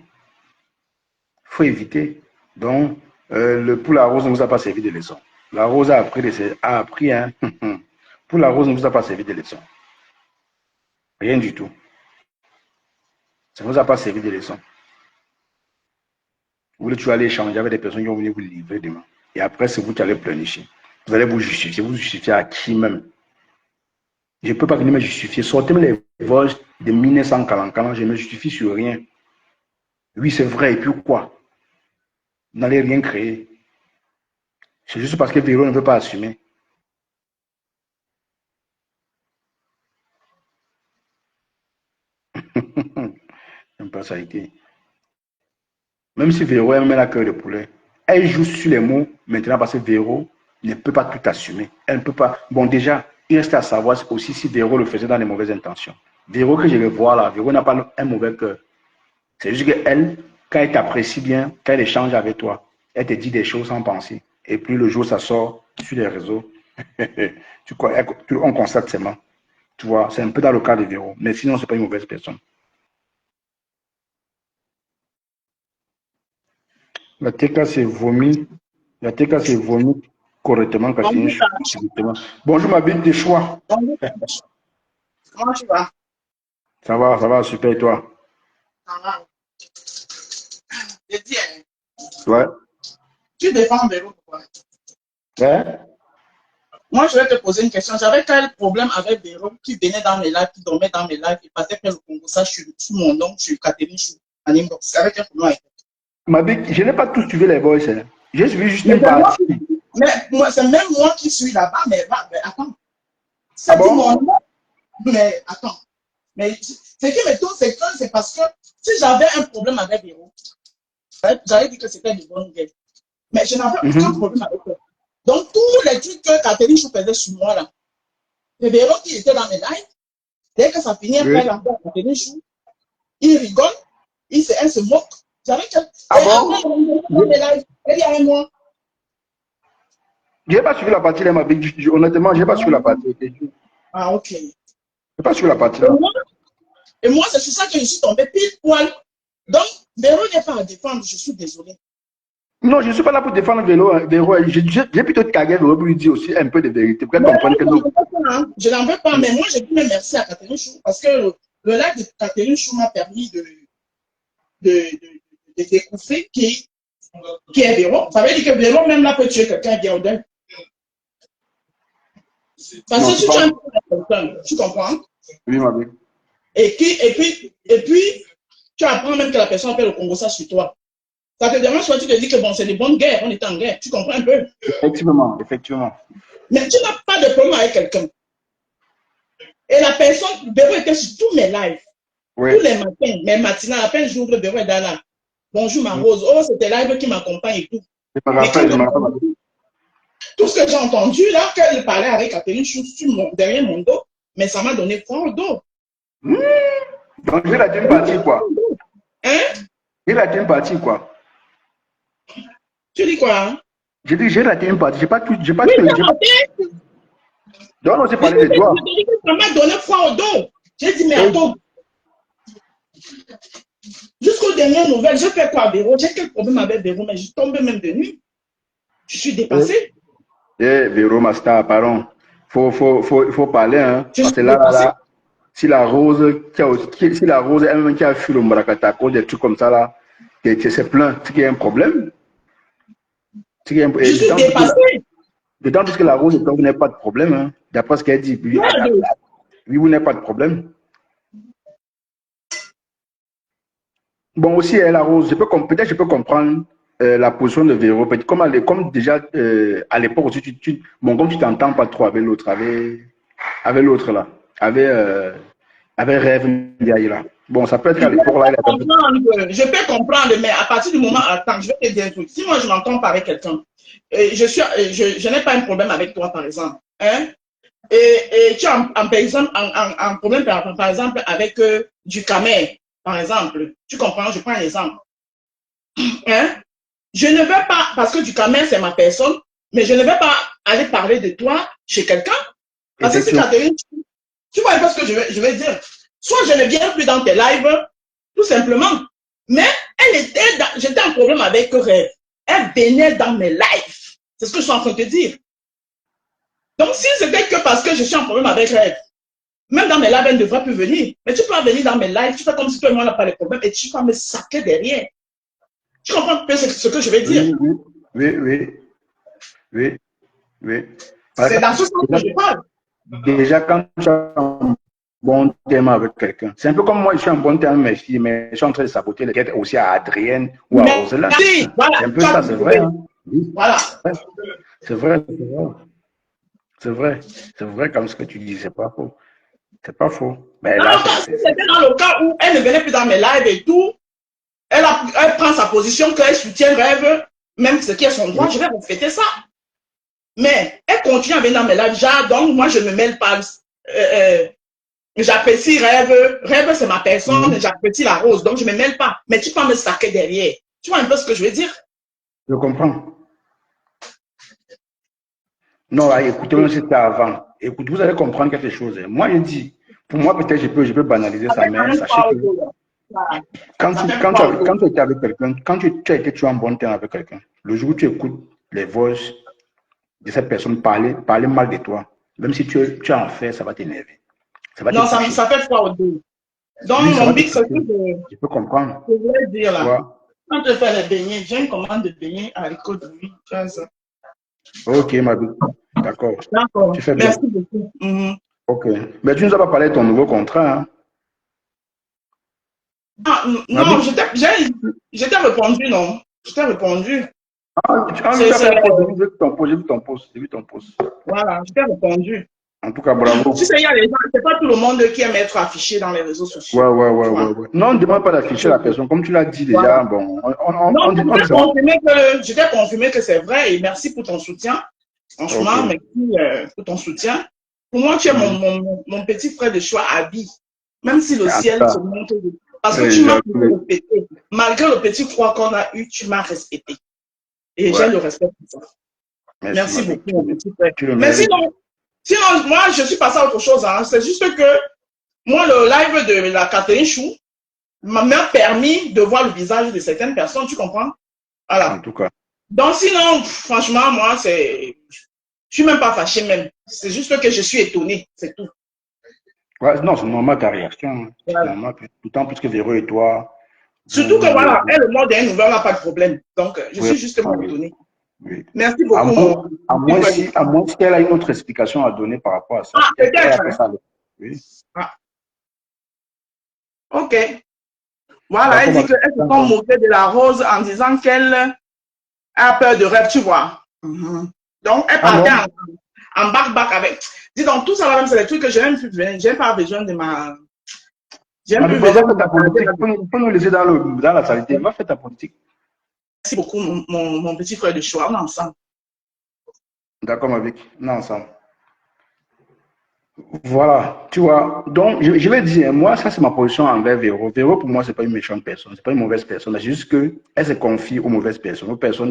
faut éviter. Donc, le poule à rose ne vous a pas servi de leçon. La rose a appris, hein. Pour la rose ne vous a pas servi de leçon. Rien du tout. Ça ne vous a pas servi de leçon. Vous voulez toujours aller échanger avec des personnes qui vont venir vous livrer demain. Et après, c'est vous qui allez pleurnicher. Vous allez vous justifier. Vous justifier à qui même? Je ne peux pas venir me justifier. Sortez-moi les vols de 1940. Je ne me justifie sur rien. Oui, c'est vrai. Et puis quoi? Vous n'allez rien créer. C'est juste parce que Véro ne veut pas assumer. J'aime pas ça été. Même si Véro aime la queue de poulet, elle joue sur les mots maintenant parce que Véro ne peut pas tout assumer. Elle ne peut pas. Bon, déjà, il reste à savoir aussi si Véro le faisait dans les mauvaises intentions. Véro que je vais voir là, Véro n'a pas un mauvais cœur. C'est juste qu'elle, quand elle t'apprécie bien, quand elle échange avec toi, elle te dit des choses sans penser. Et puis le jour ça sort sur les réseaux, on constate seulement. Tu vois, c'est un peu dans le cas de Véro. Mais sinon, ce n'est pas une mauvaise personne. La TK s'est vomi. La TK s'est vomi correctement quand c'est un. Bonjour ma bite de choix. Comment tu vas? Ça va, super, et toi? Ça va. Je dis, Ouais. tu défends Véro pourquoi? Ouais. Moi, je vais te poser une question. J'avais quel problème avec Véro qui venait dans mes lives, qui dormait dans mes lives, qui passait faire le Congo, ça sur mon nom, sur Catherine Chou, en inbox. Avec un problème avec Ma bite, je n'ai pas tous suivi les boys. Hein. J'ai suivi juste mais une partie. c'est même moi qui suis là-bas, mais attends. Ah Ça dit bon? mon nom, mais attends. Mais ce qui me tourne, c'est parce que si j'avais un problème avec Véro, j'allais dire que c'était de bonne guerre. Mais je n'avais aucun problème avec elle. Donc, tous les trucs que Catherine Chou faisait sur moi, là, le Véro qui était dans mes lives, dès que ça finit, après, l'envoie à Catherine Chou, il rigole, elle se moque. J'avais que. Ah Et bon? après, dans mes lives, elle dit avec moi. Je n'ai pas suivi la partie là, ma bite. Honnêtement, je n'ai pas suivi la partie. Ah, ok. Je n'ai pas suivi la partie là. Et moi, c'est sur ça que je suis tombée pile poil. Donc, Véro n'est pas à défendre, je suis désolée. Non, je ne suis pas là pour défendre Véro. J'ai plutôt tagué Véro pour lui dire aussi un peu de vérité. Pour qu'elle comprenne que non. Je n'en veux pas, mais moi, je dis merci à Catherine Chou parce que le live de Catherine Chou m'a permis de découvrir qui est Véro. Ça veut dire que Véro, même là, peut tuer quelqu'un bien au deuil. Parce que si tu as un problème avec quelqu'un, tu comprends? Oui, ma vie. Et puis, tu apprends même que la personne fait le Congo ça sur toi. Ça te dérange soit tu te dis que bon, c'est des bonnes guerres, on est en guerre. Tu comprends un peu? Effectivement, effectivement. Mais tu n'as pas de problème avec quelqu'un. Et la personne, Véro était sur tous mes lives. Oui. Tous les matins, mes matinales, à peine j'ouvre Véro est là. Bonjour ma rose. Oh, c'était live qui m'accompagne et tout. Tout ce que j'ai entendu là, qu'elle parlait avec Catherine Chou derrière mon dos, mais ça m'a donné froid au dos. Donc, j'ai la deuxième partie, quoi. Hein? J'ai la deuxième partie, quoi. Tu dis quoi? Hein? J'ai dit, j'ai la deuxième partie. J'ai pas tout. J'ai pas tout. Donc, on s'est parlé de toi. Ça m'a donné froid au dos. J'ai dit, mais attends. Jusqu'aux dernières nouvelles, j'ai fait quoi, Véro? J'ai quel problème avec Véro? Mais je tombe même de nuit. Je suis dépassée. Véro, ma star, pardon. Faut parler, hein. Parce que là, si la rose, elle-même qui a fui le Mbarakatako, des trucs comme ça, là, c'est plein. C'est qu'il y a un problème. Je suis dépassée. D'autant plus que la rose, vous n'avez pas de problème, hein. D'après ce qu'elle dit. Oui, vous n'avez pas de problème. Bon, aussi, la rose, peut-être je peux comprendre la position de Véro. Comme déjà, à l'époque aussi, comme tu t'entends pas trop avec l'autre, avec l'autre là, avec Rêve Ndiaye là. Bon, ça peut être qu'à l'époque, là, il avait un peu... Je peux comprendre, mais à partir du moment, attends, je vais te dire un truc. Si moi je m'entends pas avec quelqu'un, je n'ai pas un problème avec toi, par exemple, hein, et tu as par exemple, un problème, par exemple, avec du camé, par exemple, tu comprends, je prends un exemple, hein, je ne vais pas, parce que du camé, c'est ma personne, mais je ne vais pas aller parler de toi chez quelqu'un, parce que si Effectivement. Catherine, tu vois un peu ce que je vais dire. Soit je ne viens plus dans tes lives, tout simplement. Mais j'étais en problème avec Rêve. Elle baignait dans mes lives. C'est ce que je suis en train de te dire. Donc, si c'était que parce que je suis en problème avec Rêve, même dans mes lives, elle ne devrait plus venir. Mais tu peux venir dans mes lives, tu fais comme si toi et moi, on n'a pas de problème et tu vas me saquer derrière. Tu comprends un peu ce que je vais dire? Oui, oui, oui, oui, oui, oui. C'est dans ce sens que je parle. Déjà, quand tu as un bon thème avec quelqu'un, c'est un peu comme moi, je suis en bon terme avec mes filles, mais je suis en train de saboter les quêtes aussi à Adrienne ou à Rosella. Merci. Voilà. C'est un peu ça, c'est vrai. Hein? Oui. Voilà. C'est vrai, c'est vrai. C'est vrai. C'est vrai comme ce que tu dis, c'est pas faux. C'est pas faux. Mais là, c'était dans le cas où elle ne venait plus dans mes lives et tout, elle prend sa position, qu'elle soutient Rêve, même ce qui est son droit, je vais respecter ça. Mais elle continue à venir dans mes lives, donc moi je ne me mêle pas. J'apprécie Rêve, Rêve c'est ma personne, j'apprécie la rose, donc je ne me mêle pas. Mais tu peux me saquer derrière. Tu vois un peu ce que je veux dire? Je comprends. Non, là, écoutez, c'était avant. Écoute, vous allez comprendre quelque chose. Moi, je dis, pour moi, peut-être je peux banaliser ça, mais sachez que quand tu étais avec quelqu'un, quand tu as été tu en bon terme avec quelqu'un, le jour où tu écoutes les voix de cette personne parler mal de toi, même si tu as en fait, ça va t'énerver. Ça va te non, toucher. ça fait froid au dos. Donc, Oui, ça mon va te but, c'est toucher. que Je peux comprendre. je voulais dire là, Ouais. quand tu fais les beignets, j'ai une commande de beignets à l'école de 8, 15 ans. Ok, ma vie. D'accord. D'accord. Tu fais bien. Merci beaucoup. Ok. Mais tu ne nous as pas parlé de ton nouveau contrat. Hein? Ah, Ma non, vie. je t'ai répondu, non. Je t'ai répondu. Oui, tu as fait la pause. J'ai vu ton post. J'ai vu ton post. J'ai vu ton post. Voilà, je t'ai répondu. En tout cas, Tu sais, bravo. il y a les gens, c'est pas tout le monde qui aime être affiché dans les réseaux sociaux. Ouais, ouais, ouais, Tu ouais, vois. ouais. Non, on ne demande pas d'afficher la personne. Comme tu l'as dit déjà, Voilà. bon, Non, on dit ça. je t'ai confirmé que c'est vrai et merci pour ton soutien. Ok. Franchement, merci pour ton soutien. Pour moi, tu es mon petit frère de choix à vie. Même si le En tout ciel se cas, montre. Parce que tu très m'as toujours jaloux. respecté. Malgré le petit froid qu'on a eu, tu m'as respecté. Et j'ai Ouais. le respect pour ça. Merci, Merci ma vie. beaucoup, mon petit frère. Tu le Mais mérites. sinon, moi, je suis passé à autre chose. Hein. C'est juste que moi, le live de la Catherine Chou m'a permis de voir le visage de certaines personnes, tu comprends? En Voilà. tout cas. Donc, sinon, franchement, moi, je suis même pas fâché même. C'est juste que je suis étonné, c'est tout. Ouais, non, c'est normal ta réaction. Hein. C'est Voilà. normal. D'autant plus que Véro et toi, Surtout que voilà, vous... elle, le mot d'un nouvel, on n'a pas de problème. Donc, je Oui, suis justement oui, étonné. oui. Merci beaucoup, mon petit frère. À moins si elle a une autre explication à donner par rapport à ça, Ah, peut-être qu'elle peut-être. a fait Hein? ça. Oui. Ah, ok. Voilà, D'accord, elle ma dit vie. qu'elle se sent moquer de la rose en disant qu'elle a peur de rêve, tu vois. Donc, elle Ah partait non? en back avec. Dis donc, tout ça, là, même, c'est des trucs que j'ai même plus besoin. J'ai pas besoin de ma. J'ai même Ma plus vie, besoin va de faire ta m'attarder politique. là-dessus. Faut nous laisser dans la saleté. Va faire ta politique. Merci beaucoup, mon petit frère de choix. On est ensemble. D'accord, ma vie. Non, ensemble. Voilà, tu vois. Donc, je vais dire, moi, ça, c'est ma position envers Véro. Véro, pour moi, c'est pas une méchante personne. C'est pas une mauvaise personne. C'est juste qu'elle se confie aux mauvaises personnes, aux personnes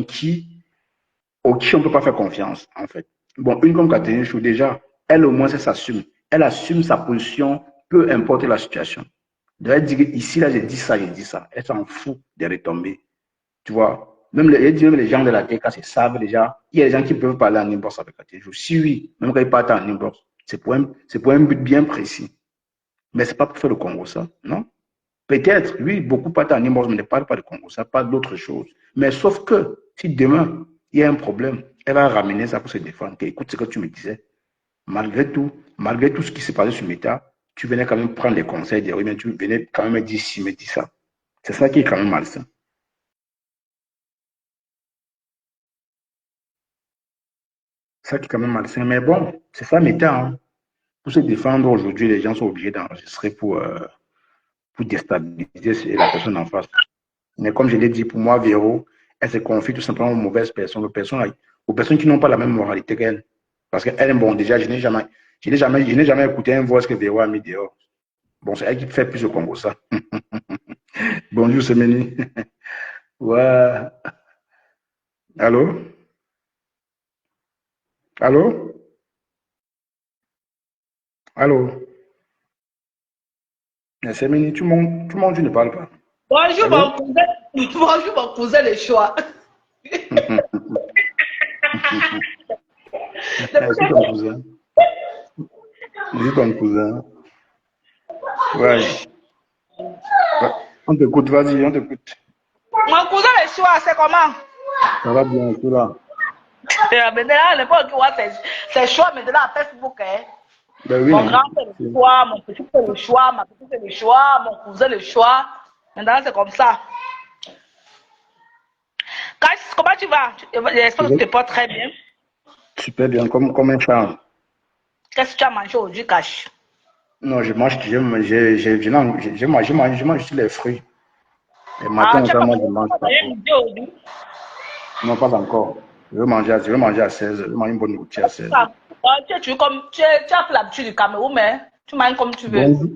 aux qui on ne peut pas faire confiance, en fait. Bon, une comme Catherine Chou, déjà, elle, au moins, elle s'assume. Elle assume sa position, peu importe la situation. Elle dit ici, là, j'ai dit ça, j'ai dit ça. Elle s'en fout des retombées. Tu vois, même les gens de la TK se savent déjà. Il y a des gens qui peuvent parler en inbox avec la TJ. Si oui, même quand ils partent en inbox, c'est pour un but bien précis. Mais c'est pas pour faire le Congo, ça, non? Peut-être, oui, beaucoup partent en inbox, mais ne parlent pas de Congo, ça parle d'autre chose. Mais sauf que, si demain, il y a un problème, elle va ramener ça pour se défendre. Écoute ce que tu me disais. Malgré tout ce qui s'est passé sur Meta, tu venais quand même prendre les conseils de oui, mais tu venais quand même me dire ci, me dire ça. C'est ça qui est quand même malsain. Ça qui est quand même malsain. Mais bon, c'est ça Meta. Hein. Pour se défendre aujourd'hui, les gens sont obligés d'enregistrer pour déstabiliser la personne en face. Mais comme je l'ai dit, pour moi, Véro, elle se confie tout simplement aux mauvaises personnes, aux personnes qui n'ont pas la même moralité qu'elle. Parce qu'elle, bon, déjà, je n'ai jamais écouté un voix que Véro a mis dehors. Bon, c'est elle qui fait plus de Congo, ça. Bonjour, Semeni. Ouais. Allô? Allô? Allô? Semeni, tout le monde, tu ne parles pas. Bonjour, Allô? mon cousin. Bonjour, mon cousin, le choix. C'est ton cousin. C'est ton cousin. Ouais. Ouais. On t'écoute, vas-y, on t'écoute. Mon cousin, le choix, c'est comment? Ça va bien, tout là. Maintenant, à l'époque, tu vois, c'est choix maintenant à Facebook. Hein. Ben oui, Mon non. grand fait le choix, mon petit fait le choix, ma petite fait le choix, mon cousin le choix. Maintenant, c'est comme ça. Cash, comment tu vas? J'espère que tu te portes très bien. Super bien, comme un charme. Qu'est-ce que tu as mangé aujourd'hui, Cash? Non, je mange juste les fruits. Les matins, Ah, tu as pas notamment, je mangé ne mange pas trop. midi aujourd'hui? Non, pas encore. Je vais manger à 16 h. Je vais manger une bonne gouttière à 16 h. Tu as pris l'habitude du Cameroun, mais tu manges comme tu veux. Bonjour.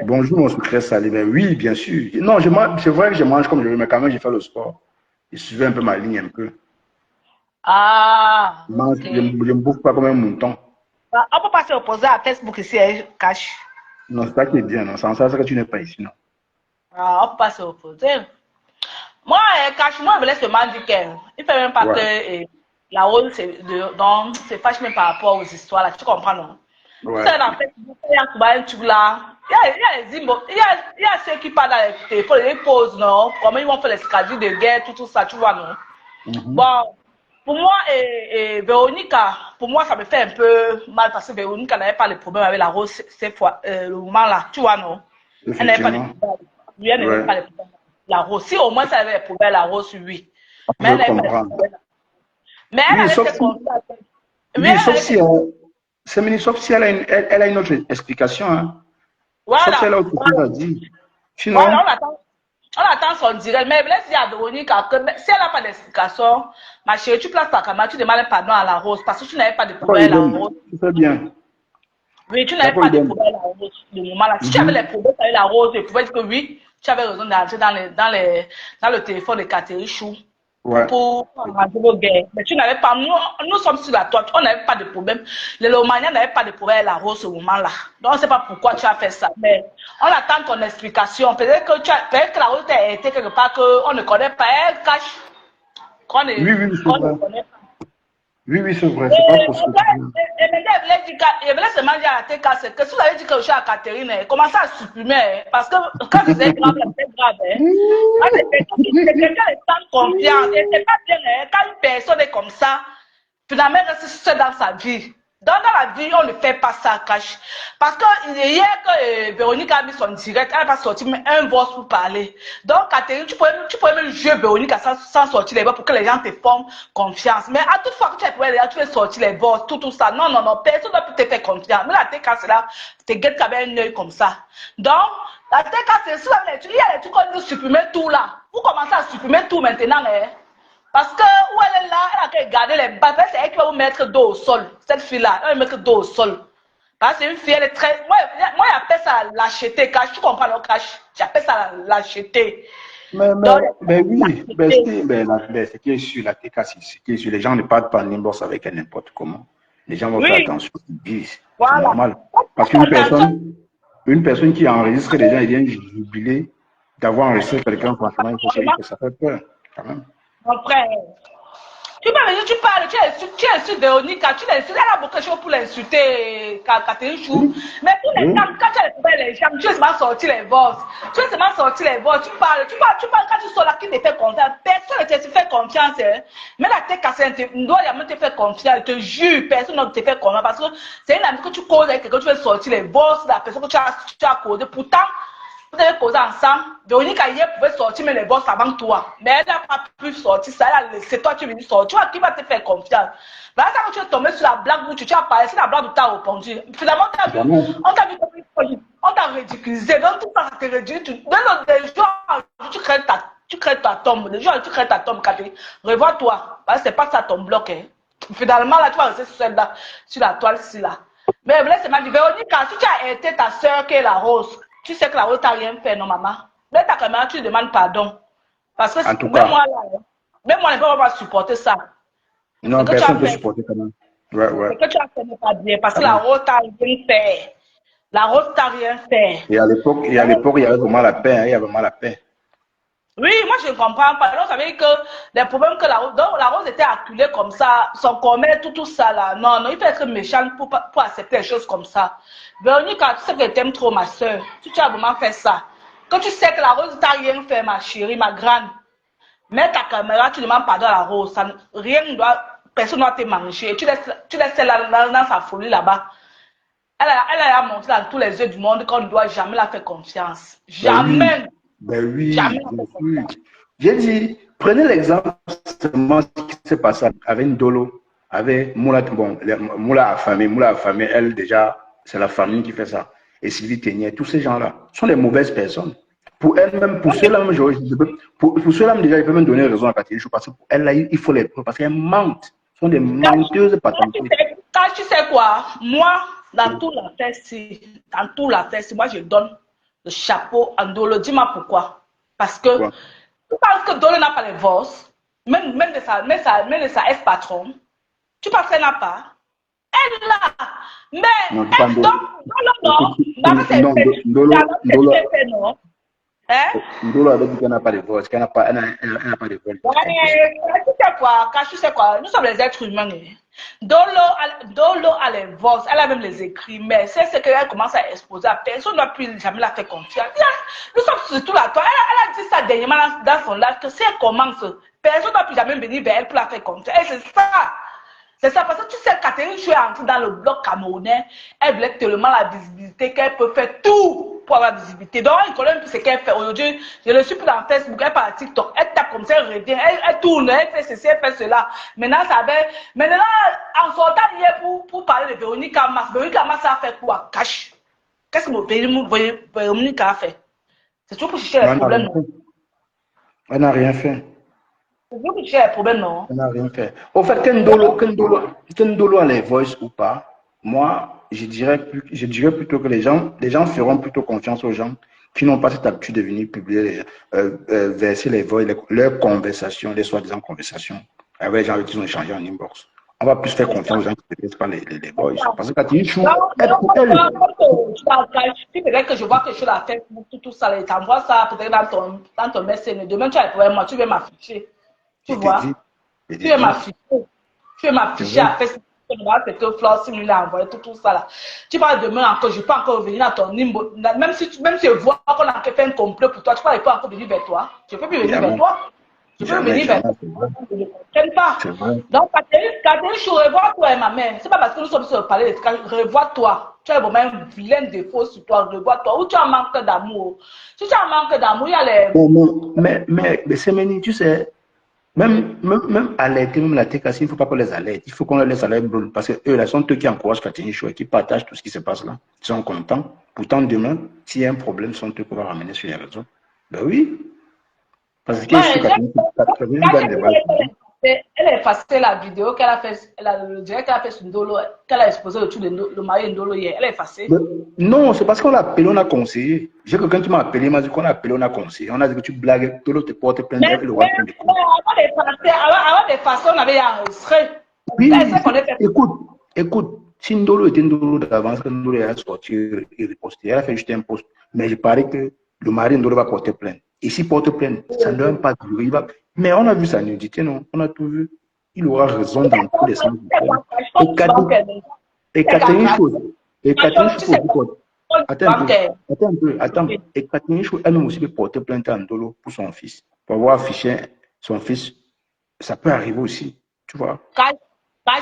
Bonjour, mon sucré salé. Mais oui, bien sûr. Non, c'est vrai que je mange comme je veux, mais quand même, j'ai fait le sport. Je suivais un peu ma ligne un peu. Ah, ok. Je ne bouffe pas comme un mouton. On peut pas se reposer à Facebook ici, hein, Cash. Non, c'est ça qui est bien, non. Sans ça, c'est que tu n'es pas ici, non. Ah, on peut pas se reposer. Moi, Cash, moi, je me laisse seulement dire qu'il ne fait même pas Ouais. que la rôle, c'est fâche même par rapport aux histoires, là. Tu comprends, non? Ouais. C'est dans Facebook, il y a souvent un truc là. Il y a ceux qui parlent dans les téléphones, ils posent, non? Comment ils vont faire les stratégies de guerre, tout ça, tu vois, non? Bon, pour moi, Véronica, pour moi, ça me fait un peu mal parce que Véronica n'avait pas de problème avec la rose cette fois, le moment-là, tu vois, non? Elle n'avait pas de Effectivement. problème. Lui, elle n'avait pas de problème avec la rose. Si au moins ça avait des problèmes avec la rose, oui. Je Mais elle veux n'avait pas de comprendre. problème. Mais elle Oui, avait sauf ses si, contrats. Oui, oui, elle sauf avait si, ses... sauf si elle a une autre explication, hein. Sauf si elle Voilà, a autre chose voilà. à dire. Voilà, Sinon, on attend son direct. Mais laisse dire à Véronica que si elle n'a pas d'explication, ma chérie, tu places ta caméra, tu demandes pardon à la rose parce que tu n'avais pas de pas problème avec la idem. rose. Tu fais bien. Oui, tu T'as n'avais pas pas de idem. problème avec la rose le moment là. Si tu avais les Mhm. problèmes avec la rose, je pouvais dire que oui, tu avais raison d'entrer dans le téléphone de Catherine Chou Ouais. pour arranger vos guerres. Mais tu n'avais pas, nous sommes sur la toile, on n'avait pas de problème. Les Lomaniens n'avaient pas de problème avec la rose au moment là. Donc on ne sait pas pourquoi tu as fait ça. Mais on attend ton explication. Peut-être que la rose a été quelque part qu'on ne connaît pas. Elle cache Oui, oui, c'est qu'on ne vrai. connaît pas. Oui, oui, c'est vrai. C'est pas Et faux ce que tu dis. je voulais seulement dire à TK, c'est que si vous avez dit que je suis à Catherine, commencez à supprimer. Parce que quand c'est grave, c'est grave. Quand c'est quelqu'un de sans confiance, et c'est pas bien, quand une personne est comme ça, finalement, elle reste seule dans sa vie. Dans la vie, on ne fait pas ça, cash. Parce que hier que Véronique a mis son direct, elle va sortir un voice pour parler. Donc, Catherine, tu pourrais même jouer Véronique sans sortir les voix pour que les gens te font confiance. Mais à toute fois que tu es pour elle, tu veux sortir les voix, tout ça. Non, non, non, personne ne peut te faire confiance. Mais la TK, c'est là, tu guettes avec un œil comme ça. Donc, la TK, c'est ça, il y a des trucs qu'on veut supprimer tout là. Vous commencez à supprimer tout maintenant, hein. Parce que où elle est là, elle a qu'à garder les balles. C'est elle qui va vous mettre dos au sol. Cette fille-là, elle va mettre dos au sol. Parce que c'est une fille, elle est très. Moi j'appelle ça l'acheter. Cash, tu comprends le cash? J'appelle ça l'acheter. Donc, Mais oui, ce qui est sur la TK, ce qui est sur les gens ne parlent pas n'importe avec elle n'importe comment. Les gens vont faire oui, attention à ce qu'ils disent. C'est voilà. normal. Parce une personne qui enregistre les gens et vient jubiler d'avoir enregistré quelqu'un, franchement, ça fait peur, quand même. Mon frère. Tu peux venir, tu parles, tu insultes Véronique, tu l'insultes, elle a beaucoup de choses pour l'insulter, Catherine Chou. Mais tous les gens, quand tu as trouvé les gens, tu es seulement sorti les voix. Tu es seulement sorti les voix, tu parles, quand tu sors là, qui te fait confiance, personne ne te fait confiance. Hein. Mais la tête cassée, on doit jamais te faire confiance, je te jure, personne ne te fait confiance. Parce que c'est une amie que tu causes avec quelqu'un, tu veux sortir les voix, la personne que tu as causé. Pourtant, vous avez causé ensemble. Véronique hier pouvait sortir mais les boss avant toi. Mais elle n'a pas pu sortir ça. C'est toi qui es venu sortir. Tu vois qui va te faire confiance. Voilà ça que tu es tombé sur la blague où tu as parlé. C'est la blague où tu as répondu. Finalement, on t'a t'a ridiculisé, donc tout ça, ça te ridicule. Dans des jours, tu crées ta tombe. Des jours, tu crées ta tombe, Catherine. Revois-toi. C'est pas ça ton bloc. Hein. Finalement, là, tu vas rester seule là, sur la toile-ci là. Mais là, c'est ma dit, Véronique, si tu as été ta soeur qui est la Rose, tu sais que la Rose t'a rien fait, non, maman? Mais ta caméra, tu demandes pardon. Parce que même moi, là, même moi, je ne peux pas supporter ça. Non, personne ne peut supporter quand même. Ouais, ouais. Ce que tu as fait n'est pas bien, parce que la Rose t'a rien fait. La Rose t'a rien fait. Et à l'époque, il y avait vraiment la paix. Hein, il y avait vraiment la paix. Oui, moi je ne comprends pas. Donc, ça veut dire que les problèmes que la Rose était acculée comme ça, son commerce, tout ça là. Non, non, il faut être méchant pour accepter les choses comme ça. Véronique, tu sais que je t'aime trop, ma soeur. Tu as vraiment fait ça. Quand tu sais que la Rose t'a rien fait, ma chérie, ma grande, mets ta caméra, tu demandes pardon à la Rose. Ça, personne ne doit te manger. Tu laisses elle dans sa folie là-bas. Elle a montré dans tous les yeux du monde qu'on ne doit jamais la faire confiance. Jamais. Ben oui, oui. J'ai dit, prenez l'exemple seulement de ce qui s'est passé avec Ndolo, avec Moula. Bon, Moula affamé, elle déjà, c'est la famille qui fait ça. Et Sylvie Ténier, tous ces gens-là sont des mauvaises personnes. Pour elle-même, pour ceux-là, pour ceux-là, déjà, ils peuvent même donner raison à Catherine Chou, parce que pour elle, là, il faut les preuves, parce qu'elles mentent. Ce sont des menteuses patentées. Tu sais quoi, moi, dans tout l'affaire, moi, je donne le chapeau à Ndolo. Dis-moi pourquoi. Parce que tu penses que Ndolo n'a pas les voix, même de sa ex-patron. Tu penses qu'elle n'a pas? Elle l'a. Mais non, non. Ndolo avait dit qu'elle n'a pas de voix, qu'elle n'a pas de voix. Tu sais quoi, nous sommes les êtres humains. Ndolo a les voix, elle a même les écrits, mais c'est ce qu'elle commence à exposer à personne, ne plus jamais la faire confiance. Nous sommes surtout là, toi. Elle a dit ça dernièrement dans son live, que si elle commence, personne ne va plus jamais venir vers elle pour la faire confiance. Et c'est ça. C'est ça, parce que tu sais, Catherine Chou est entrée dans le bloc camerounais, elle voulait tellement la visibilité qu'elle peut faire tout pour avoir la visibilité. Donc, elle connaît un peu ce qu'elle fait. Aujourd'hui, je le suis plus dans Facebook, elle part à TikTok, elle tape comme ça, elle revient, elle tourne, elle fait ceci, elle fait cela. Maintenant, en sortant hier pour parler de Véronique Amas, Véronique Amas a fait quoi? Cache. Qu'est-ce que Véronique a fait? C'est toujours pour chercher les problèmes. Elle n'a rien fait. Non. On n'a rien fait. Au fait, Ndolo a les voices ou pas, moi, je dirais plutôt que les gens feront plutôt confiance aux gens qui n'ont pas cette habitude de venir publier, verser les voix, leurs conversations, les soi-disant conversations avec les gens qui ont échangé en inbox. On va plus faire confiance aux gens qui ne connaissent pas les voix. Parce que quand tu chou, peut-être que je vois que je la fais tout ça, et t'envoies ça peut-être dans ton message. Demain, tu vas tu vas m'afficher. Tu vois, tu es m'afficher à Facebook, c'était Flore, si lui a envoyé tout ça là. Tu vas demain encore, je peux encore venir dans ton nimbo. Même si je vois qu'on a fait un complot pour toi, tu peux encore venir vers toi. Je peux plus venir vers toi. Je peux venir vers toi. Je ne comprends pas. Donc, Catherine, je revois toi et ma mère. C'est pas parce que nous sommes sur le palais, revois-toi. Tu as vraiment un vilain défaut sur toi, revois-toi. Ou tu as un manque d'amour. Si tu as un manque d'amour, il y a les. Mais c'est menu, tu sais. Même alerter, même la TKC, il ne faut pas qu'on les alerte. Il faut qu'on les laisse aller brûler. Parce que eux, là, sont eux qui encouragent Catherine Chou et qui partagent tout ce qui se passe là. Ils sont contents. Pourtant, demain, s'il y a un problème, sont eux qu'on va ramener sur les réseaux. Ben oui. Parce que elle a effacé la vidéo qu'elle a fait, le direct qu'elle a fait sur Ndolo, qu'elle a exposé autour de le mari de Ndolo hier. Elle a effacé. Non, c'est parce qu'on l'a appelé, on a conseillé. J'ai quelqu'un qui m'a appelé, il m'a dit qu'on a appelé, on a conseillé. On a dit que tu blagues, Ndolo te porte plainte. Mais avant d'effacer, on avait enregistré. Oui, écoute, si Ndolo était Ndolo d'avance, que Ndolo a sorti et riposté, elle a fait juste un post. Mais je parie que le mari de Ndolo va porter plainte. Et s'il porte plainte, ça ne doit pas durer. Mais on a vu sa nudité, non? On a tout vu. Il aura raison dans tous les sens. Et Catherine Chou, attends un peu. Et Catherine Chou, elle-même aussi peut porter plainte à Ndolo pour son fils. Pour avoir affiché son fils, ça peut arriver aussi, tu vois.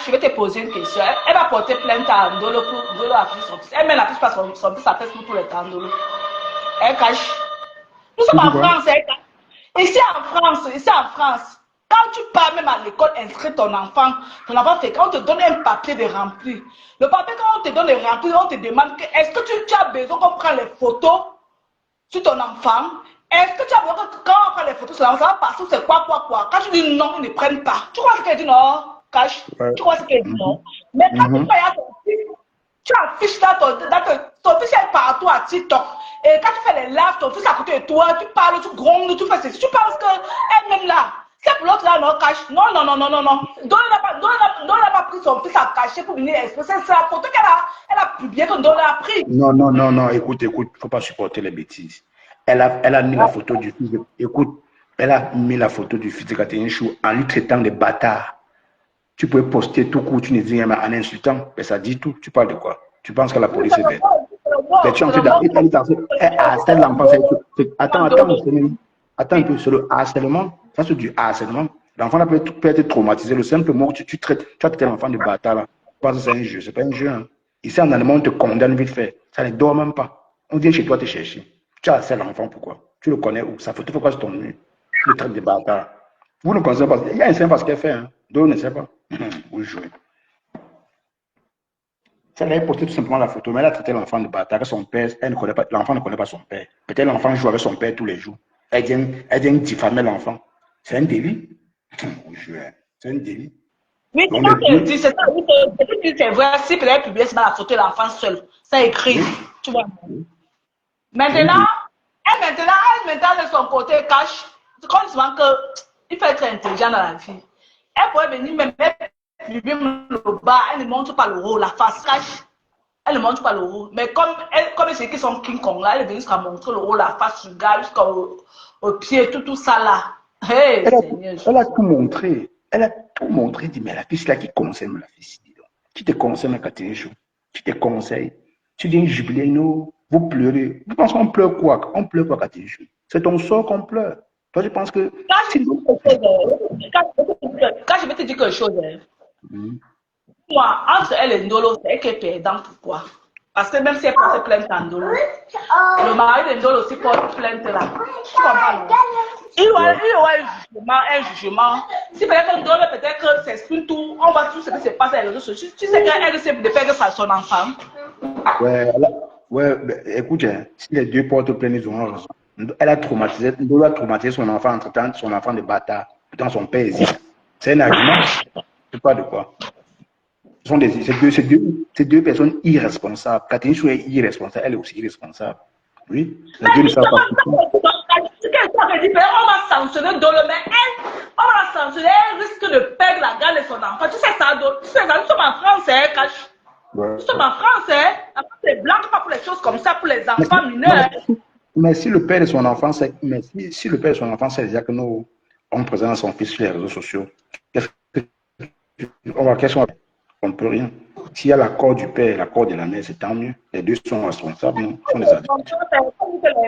Je vais te poser une question. Elle va porter plainte à Ndolo pour Ndolo afficher son fils. Elle-même n'affiche pas son fils à Facebook tout le temps, Ndolo. Elle cache. Nous sommes en France, Ici en France, Quand tu pars même à l'école, inscris ton enfant fait, quand on te donne un papier de remplir. Le papier, quand on te donne de remplir, on te demande est-ce que tu as besoin qu'on prenne les photos sur ton enfant? Est-ce que tu as besoin que quand on prend les photos sur l'enfant, ça va passer, c'est quoi? Quand tu dis non, ils ne prennent pas. Tu crois ce qu'elle dit non? Cache. Tu crois ce qu'elle dit non? Mais quand tu payes à ton fils, tu affiches ton fils est partout à TikTok. Et quand tu fais les lives, ton fils à côté de toi, tu parles, tu grondes, tu fais ceci. Tu penses qu'elle-même là, c'est pour l'autre là, non, cache. Non. Donna n'a pas pris son fils à cacher pour venir exposer. C'est la photo qu'elle a publiée que Donna a pris. Non, écoute, faut pas supporter les bêtises. Elle a mis la photo du fils elle a mis la photo du fils de Catherine Chou en lui traitant de bâtard. Tu peux poster tout court, tu ne dis rien en insultant, mais ça dit tout. Tu parles de quoi? Tu penses que la police est bête? Elle harcèle l'enfant. Attends un peu, c'est le harcèlement. Ça, c'est du harcèlement. L'enfant peut être traumatisé. Le simple mot que tu traites l'enfant de bâtard là. Je pense que c'est un jeu, c'est pas un jeu. Hein. Ici en Allemagne, on te condamne vite fait. Ça ne dort même pas. On vient chez toi te chercher. Tu harcèles l'enfant, pourquoi? Tu le connais où? Sa photo, pourquoi c'est ton mur? Tu le traites de bâtard. Vous ne connaissez pas. Il y a un sait pas ce qu'elle fait. Hein. D'autres ne sait pas. Vous jouez. Elle a posté tout simplement la photo, mais elle a traité l'enfant de bâtard. Son père, l'enfant ne connaît pas son père. Peut-être l'enfant joue avec son père tous les jours. Elle vient diffamer l'enfant. C'est un délit. C'est un délit. Oui, c'est ça qu'elle dit, c'est ça. C'est vrai, si peut-être publier la photo de l'enfant seul, ça écrit, tu vois. Maintenant, elle de son côté cache, c'est comme souvent qu'il faut être intelligent dans la vie. Elle pourrait venir même publier le bas, elle ne montre pas le haut, la face cache. Elle ne montre pas le haut. Mais comme c'est qui sont King Kong là, elle est venue jusqu'à montrer le haut, la face, le gars, jusqu'au pied, tout ça là. Hey, elle a tout montré. Elle a tout montré. Dit, mais la fille là qui conseille, la fille, qui te conseille, ma Catherine Chou, qui te conseille. Tu viens jubiler, nous, vous pleurez. Vous pensez qu'on pleure quoi? On pleure quoi, Catherine Chou? C'est ton sort qu'on pleure. Toi, je pense que. Quand je vais te dire quelque chose, moi, entre elle et Ndolo, c'est elle qui est perdante. Pourquoi? Parce que même si elle porte plainte à Ndolo, le mari de Ndolo aussi porte plainte là. Tu comprends? Il y aura un jugement. Si peut-être que Ndolo peut-être que s'exprime tout, on va tout ce qui se passe à les réseaux sociaux. Tu sais qu'elle essaie de faire ça à son enfant. Ouais, écoute, si les deux portent plainte, ils auront raison. Elle a traumatisé, Ndolo a traumatisé son enfant en traitant son enfant de bâtard. Pourtant, son père hésite. C'est un argument. Je ne sais pas de quoi. C'est deux personnes irresponsables. Catherine Chou est irresponsable, elle est aussi irresponsable. Oui. Les deux ne savent pas. On va sanctionner Dolo, mais on va la sanctionner, elle risque de perdre la garde de son enfant. Tu sais ça, Dolo. Tu sais ça, nous sommes en France, hein, Cache. Nous sommes en France, hein. La France est blanche, pas pour les choses comme ça, pour les enfants mineurs. Mais si le père de son enfant, si le père de son enfant sait déjà que nous, on présente son fils sur les réseaux sociaux, on ne peut rien. S'il y a l'accord du père et l'accord de la mère, c'est tant mieux. Les deux sont responsables, non? Sont des adultes.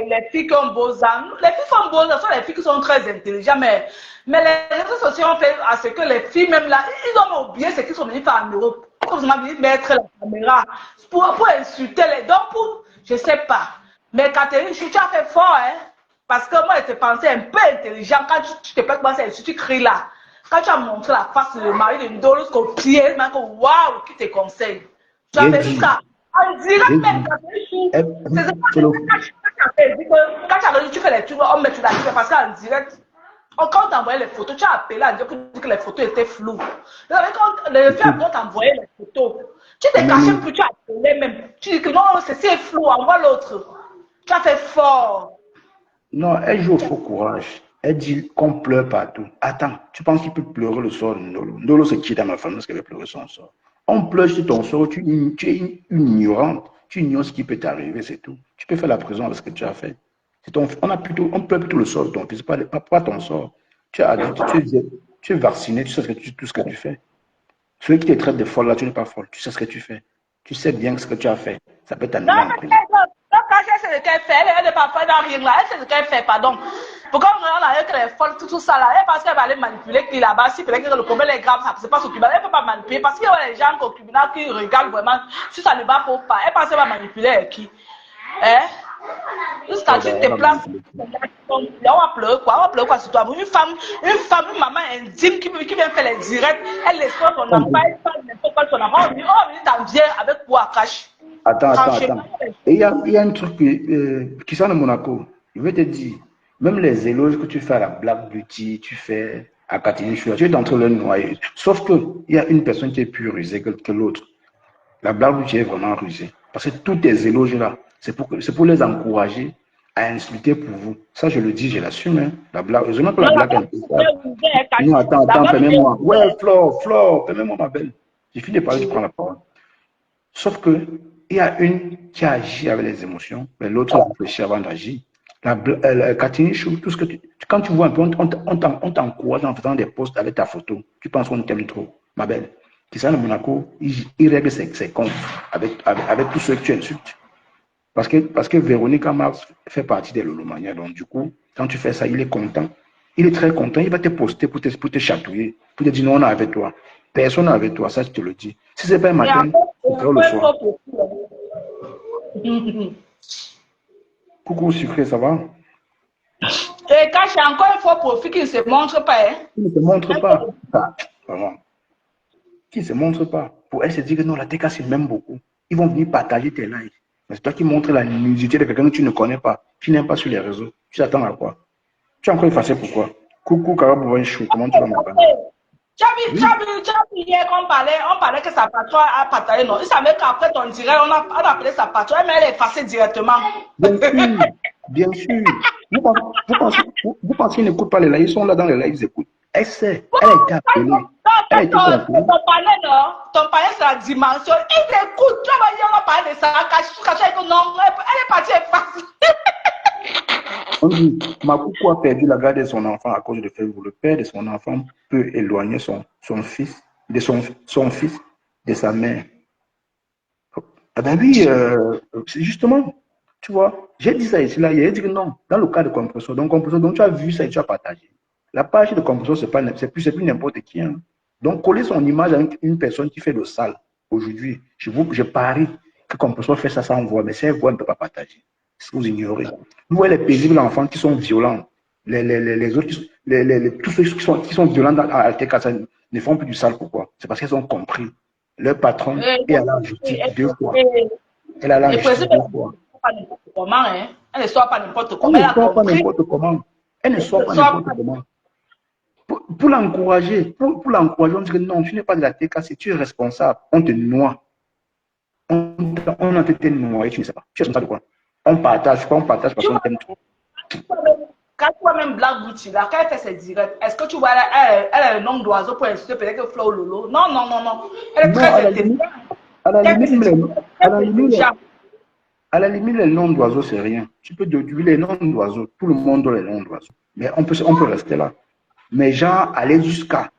Les filles qui ont beaux ans, les filles sont beaux ans, ce sont les filles qui sont très intelligentes, mais les réseaux sociaux ont fait à ce que les filles, même là, ils ont oublié ce qu'ils sont venus faire en Europe. Comme ils ont venus mettre la caméra pour insulter les dons, je ne sais pas. Mais Catherine, tu as fait fort, hein? Parce que moi, je te pensais un peu intelligent. Quand tu te peux commencer à insulter, tu cries là. Quand tu as montré la face de Marie de Ndolo jusqu'au pied, waouh, qui te conseille. Tu avais vu ça. On dirait même que quand tu as dit, tu fais les trucs, on met tu l'as dit, parce qu'en direct, quand on t'envoyait les photos, tu as appelé à dire que les photos étaient floues. Les filles ont t'envoyé les photos. Tu t'es caché, puis tu as appelé même. Tu dis que non, c'est flou, envoie l'autre. Tu as fait fort. Non, elle joue au faux courage. Elle dit qu'on pleure partout. Attends, tu penses qu'il peut pleurer le sort de Ndolo? Ndolo, c'est qui dans ma famille parce qu'elle veut pleurer son sort? On pleure sur ton sort, tu es une ignorante. Tu ignores ce qui peut t'arriver, c'est tout. Tu peux faire la prison avec ce que tu as fait. On pleure plutôt le sort de ton fils, pas ton sort. Tu es adulte, tu es vacciné, tu sais tout ce que tu fais. Celui qui te traite de folle, là, tu n'es pas folle. Tu sais ce que tu fais. Tu sais bien ce que tu as fait. Ça peut t'amener en prison. Elle sait ce qu'elle fait, elle n'est pas folle dans rien là, elle sait ce qu'elle fait, pardon. Pourquoi on regarde qu'elle est folle, tout ça là, elle pense qu'elle va aller manipuler qui là-bas, si peut-être que le problème est grave, ça ne passe au Cuba, elle ne peut pas manipuler, parce qu'il y a des gens au Cuba qui regardent vraiment, si ça ne va pas, elle pense qu'elle va manipuler qui. Hein? Jusqu'à tu te places, on va pleurer quoi? On va pleurer quoi sur toi? Une femme, une maman intime qui vient faire les directs, elle laisse son enfant, elle parle n'importe quoi son enfant, on t'en vient avec quoi à cache. Attends. Et il y a un truc qui sort de Monaco. Je vais te dire, même les éloges que tu fais à la Black Beauty, tu fais à Catherine Chua, tu es en train de le noyer. Sauf qu'il y a une personne qui est plus rusée que l'autre. La Black Beauty est vraiment rusée. Parce que tous tes éloges là, c'est pour les encourager à insulter pour vous. Ça, je le dis, je l'assume. Hein. La Black, heureusement que la Black est. Non, attends, permets-moi. Ouais, Flore, permets-moi, ma belle. J'ai fini de parler, je prends la parole. Sauf que il y a une qui agit avec les émotions, mais l'autre réfléchit avant d'agir. Catherine Chou, tout ce que quand tu vois un peu, on t'encourage en faisant des posts avec ta photo. Tu penses qu'on t'aime trop, ma belle. Christian de Monaco, il règle ses comptes avec tous ceux que tu insultes. Parce que Véronique Mars fait partie des Lolomania. Donc, du coup, quand tu fais ça, il est content. Il est très content. Il va te poster pour te chatouiller, pour te dire non, on est avec toi. Personne n'est avec toi, ça, je te le dis. Si ce n'est pas un matin, c'est le soir. Coucou, sucré, ça va? Et quand j'ai encore un faux profil qui ne se montre pas. Hein? Qui ne se montre pas. Ah, vraiment. Qui ne se montre pas. Pour elle se dire que non, la TK m'aime beaucoup. Ils vont venir partager tes likes. Mais c'est toi qui montres la nudité de quelqu'un que tu ne connais pas. Tu n'aimes pas sur les réseaux. Tu t'attends à quoi? Tu es encore effacé pourquoi? Coucou, Karabouvenchou, comment tu vas m'appeler? Tu as vu hier qu'on parlait que sa patronne a partagé, non? Il savait qu'après ton direct, on a appelé sa patronne, mais elle est effacée directement. Bien sûr. Vous pensez qu'ils n'écoutent pas les lives, ils sont là dans les lives, ils écoutent. Elle sait, elle a été appelée. Elle a été comprise. Ton panier, c'est la dimension. Il écoute, tu vas dire, on va parler de ça, non, elle est partie effacée. On dit, Makoukou a perdu la garde de son enfant à cause de Facebook. Le père de son enfant peut éloigner son fils, son fils de sa mère. Ah ben oui, c'est justement, tu vois, j'ai dit ça ici, là, il a dit que non, dans le cas de Compresso, donc tu as vu ça et tu as partagé. La page de Compresso, c'est plus n'importe qui. Hein. Donc, coller son image avec une personne qui fait le sale, aujourd'hui, je parie que Compresso fait ça sans voix, mais si elle voit, elle ne peut pas partager. Vous ignorez. Vous voyez les paisibles enfants qui sont violents, les autres, tous ceux qui sont violents à Altercation ne font plus du sale. Pourquoi? C'est parce qu'ils ont compris. Leur patron est à la justice 2 fois. Elle a la justice 2 fois. Elle ne sort pas n'importe comment. Elle ne sort pas n'importe comment. Elle ne sort pas n'importe comment. Pour l'encourager, on dit que non, tu n'es pas de la TKC, tu es responsable. On te noie. On a été noyé, tu ne sais pas. Tu es responsable de quoi? On partage parce qu'on t'aime trop. Quand tu vois même Black Beauty, là, quand elle fait ses directs, est-ce que tu vois, elle a le nom d'oiseau pour insulter peut-être que Flo Lolo? Non. Elle est très intelligente. À la limite, les noms d'oiseaux, c'est rien. Tu peux déduire les noms d'oiseaux. Tout le monde a les noms d'oiseaux. Mais on peut rester là. Mais genre, aller jusqu'à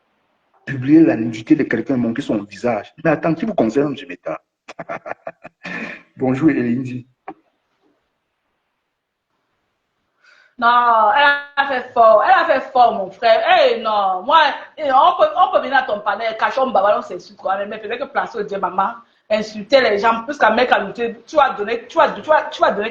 publier la nudité de quelqu'un, montrer son visage. Mais attends, qui vous concerne, je m'étais. Bonjour, Elindi. Non, elle a fait fort, mon frère. Hey, non, moi, on peut venir à ton panel, cachon babalon, c'est sûr, quoi. Mais peut-être que place au Dieu, maman, insulter les gens, plus qu'à mettre à lutter, tu vas donner